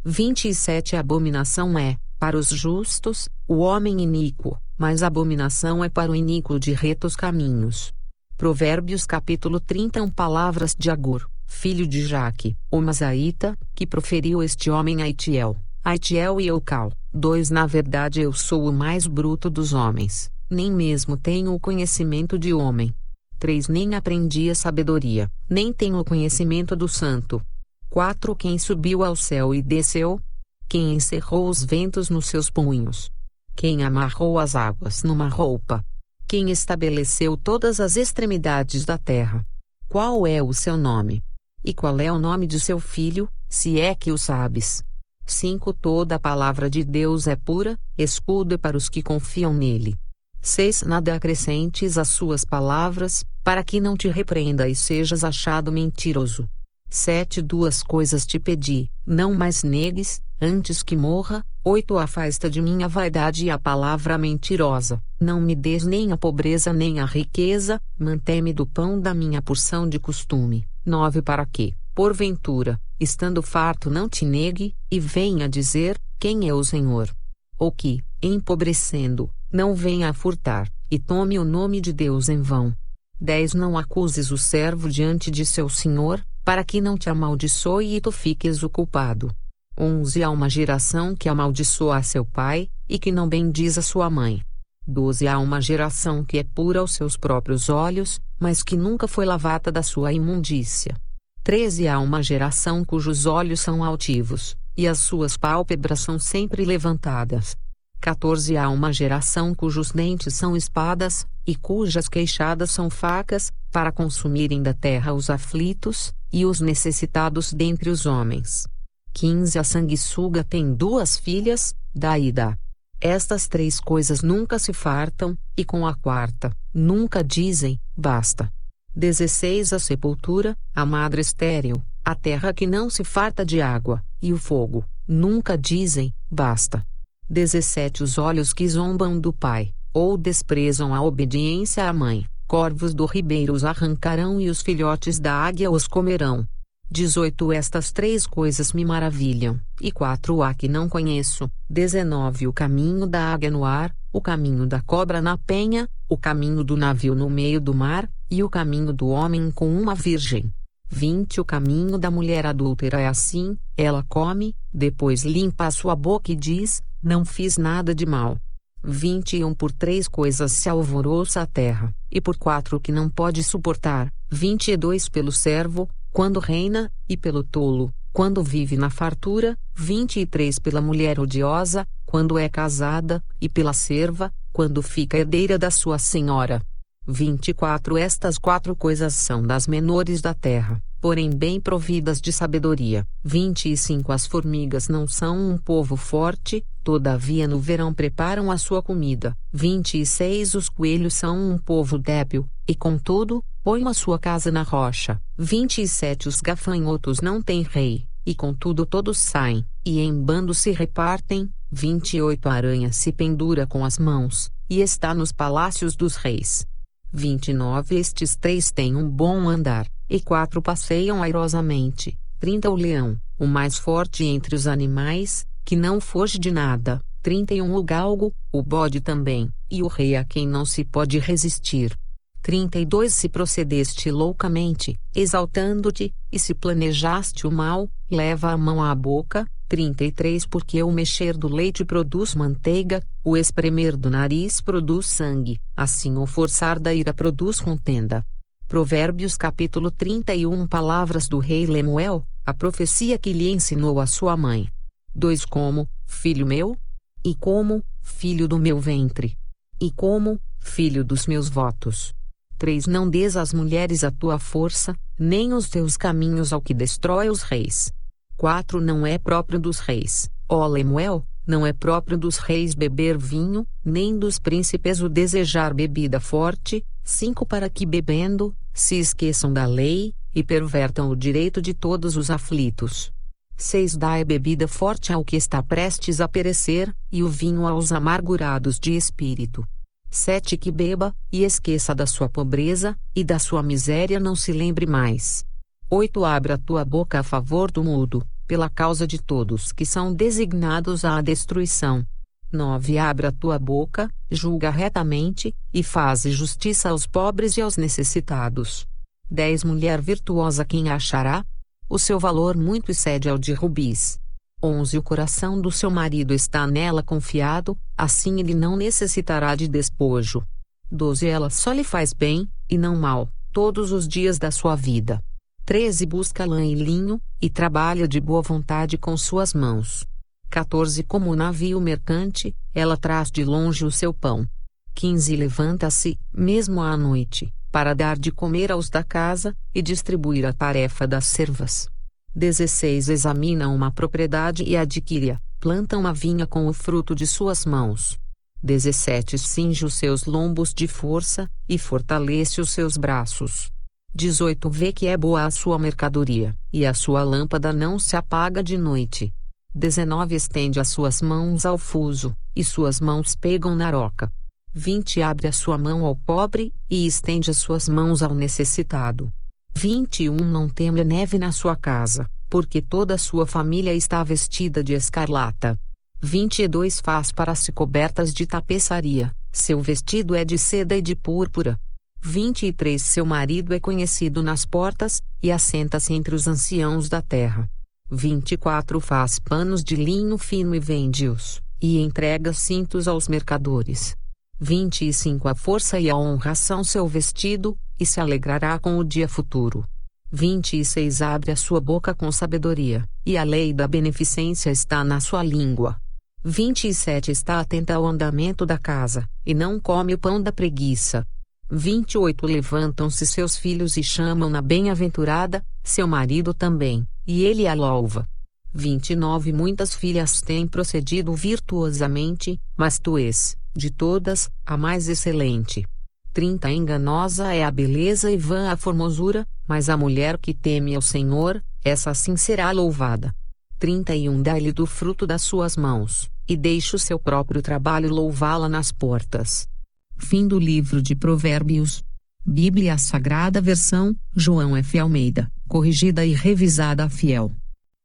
27 A abominação é, para os justos, o homem iníquo, mas a abominação é para o iníquo de retos caminhos. Provérbios capítulo 31 Palavras de Agur, filho de Jaque, o Mazaíta, que proferiu este homem a Itiel, e Eucal, 2 Na verdade eu sou o mais bruto dos homens, nem mesmo tenho o conhecimento de homem. 3 Nem aprendi a sabedoria, nem tenho o conhecimento do santo. 4 Quem subiu ao céu e desceu? Quem encerrou os ventos nos seus punhos? Quem amarrou as águas numa roupa? Quem estabeleceu todas as extremidades da terra? Qual é o seu nome? E qual é o nome de seu filho, se é que o sabes? 5 Toda a palavra de Deus é pura, escudo para os que confiam nele. 6 Nada acrescentes às suas palavras, para que não te repreenda e sejas achado mentiroso. 7 Duas coisas te pedi, não mais negues, antes que morra. 8 Afasta de mim a vaidade e a palavra mentirosa, não me des nem a pobreza nem a riqueza, mantém-me do pão da minha porção de costume. 9 Para que, porventura, estando farto não te negue, e venha dizer, quem é o Senhor? Ou que, empobrecendo, não venha a furtar, e tome o nome de Deus em vão. 10 Não acuses o servo diante de seu senhor, para que não te amaldiçoe e tu fiques o culpado. 11 Há uma geração que amaldiçoa a seu pai, e que não bendiz a sua mãe. 12 Há uma geração que é pura aos seus próprios olhos, mas que nunca foi lavada da sua imundícia. 13 Há uma geração cujos olhos são altivos, e as suas pálpebras são sempre levantadas. 14 Há uma geração cujos dentes são espadas, e cujas queixadas são facas, para consumirem da terra os aflitos, e os necessitados dentre os homens. 15 A sanguessuga tem 2 filhas, dá e dá. Estas 3 coisas nunca se fartam, e com a quarta, nunca dizem, basta. 16 A sepultura, a madre estéril, a terra que não se farta de água, e o fogo, nunca dizem, basta. 17 Os olhos que zombam do pai, ou desprezam a obediência à mãe, corvos do ribeiro os arrancarão e os filhotes da águia os comerão. 18 Estas 3 coisas me maravilham, e 4 há que não conheço. 19 O caminho da águia no ar, o caminho da cobra na penha, o caminho do navio no meio do mar, e o caminho do homem com uma virgem. 20 O caminho da mulher adúltera é assim, ela come, depois limpa a sua boca e diz, não fiz nada de mal. 21 Por 3 coisas se alvoroça a terra, e por 4 que não pode suportar. 22 Pelo servo, quando reina, e pelo tolo, quando vive na fartura. 23 Pela mulher odiosa, quando é casada, e pela serva, quando fica herdeira da sua senhora. 24 Estas 4 coisas são das menores da terra, porém bem providas de sabedoria. 25 As formigas não são um povo forte, todavia no verão preparam a sua comida. 26 Os coelhos são um povo débil, e contudo, põem a sua casa na rocha. 27 Os gafanhotos não têm rei, e contudo todos saem, e em bando se repartem. 28 A aranha se pendura com as mãos, e está nos palácios dos reis. 29 Estes 3 têm um bom andar, e 4 passeiam airosamente. 30 O leão, o mais forte entre os animais, que não foge de nada. 31 O galgo, o bode também, e o rei a quem não se pode resistir. 32 Se procedeste loucamente, exaltando-te, e se planejaste o mal, leva a mão à boca. 33 Porque o mexer do leite produz manteiga, o espremer do nariz produz sangue, assim o forçar da ira produz contenda. Provérbios capítulo 31 Palavras do rei Lemuel, a profecia que lhe ensinou a sua mãe. 2 Como, filho meu? E como, filho do meu ventre? E como, filho dos meus votos? 3 Não des às mulheres a tua força, nem os teus caminhos ao que destrói os reis. 4 Não é próprio dos reis, ó Lemuel, não é próprio dos reis beber vinho, nem dos príncipes o desejar bebida forte. 5 Para que bebendo, se esqueçam da lei, e pervertam o direito de todos os aflitos. 6 Dai bebida forte ao que está prestes a perecer, e o vinho aos amargurados de espírito. 7 Que beba, e esqueça da sua pobreza, e da sua miséria não se lembre mais. 8 Abra tua boca a favor do mudo, pela causa de todos que são designados à destruição. 9 Abra tua boca, julga retamente, e faze justiça aos pobres e aos necessitados. 10 Mulher virtuosa quem a achará? O seu valor muito excede ao de rubis. 11 O coração do seu marido está nela confiado, assim ele não necessitará de despojo. 12 Ela só lhe faz bem, e não mal, todos os dias da sua vida. 13 Busca lã e linho, e trabalha de boa vontade com suas mãos. 14 Como o navio mercante, ela traz de longe o seu pão. 15 Levanta-se, mesmo à noite, para dar de comer aos da casa, e distribuir a tarefa das servas. 16 Examina uma propriedade e adquire-a, planta uma vinha com o fruto de suas mãos. 17 Cinge os seus lombos de força, e fortalece os seus braços. 18 Vê que é boa a sua mercadoria, e a sua lâmpada não se apaga de noite. 19 Estende as suas mãos ao fuso, e suas mãos pegam na roca. 20 Abre a sua mão ao pobre, e estende as suas mãos ao necessitado. 21 Não teme a neve na sua casa, porque toda a sua família está vestida de escarlata. 22 Faz para si cobertas de tapeçaria, seu vestido é de seda e de púrpura. 23 Seu marido é conhecido nas portas, e assenta-se entre os anciãos da terra. 24 Faz panos de linho fino e vende-os, e entrega cintos aos mercadores. 25 A força e a honra são seu vestido, e se alegrará com o dia futuro. 26 Abre a sua boca com sabedoria, e a lei da beneficência está na sua língua. 27 Está atenta ao andamento da casa, e não come o pão da preguiça. 28 Levantam-se seus filhos e chamam-na bem-aventurada, seu marido também, e ele a louva. 29 Muitas filhas têm procedido virtuosamente, mas tu és, de todas, a mais excelente. 30 Enganosa é a beleza e vã a formosura, mas a mulher que teme ao Senhor, essa sim será louvada. 31 Dá-lhe do fruto das suas mãos, e deixa o seu próprio trabalho louvá-la nas portas. Fim do livro de Provérbios. Bíblia Sagrada Versão, João F. Almeida, corrigida e revisada a fiel.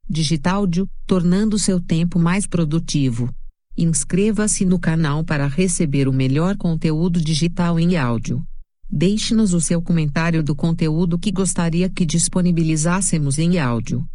Digitáudio, tornando seu tempo mais produtivo. Inscreva-se no canal para receber o melhor conteúdo digital em áudio. Deixe-nos o seu comentário do conteúdo que gostaria que disponibilizássemos em áudio.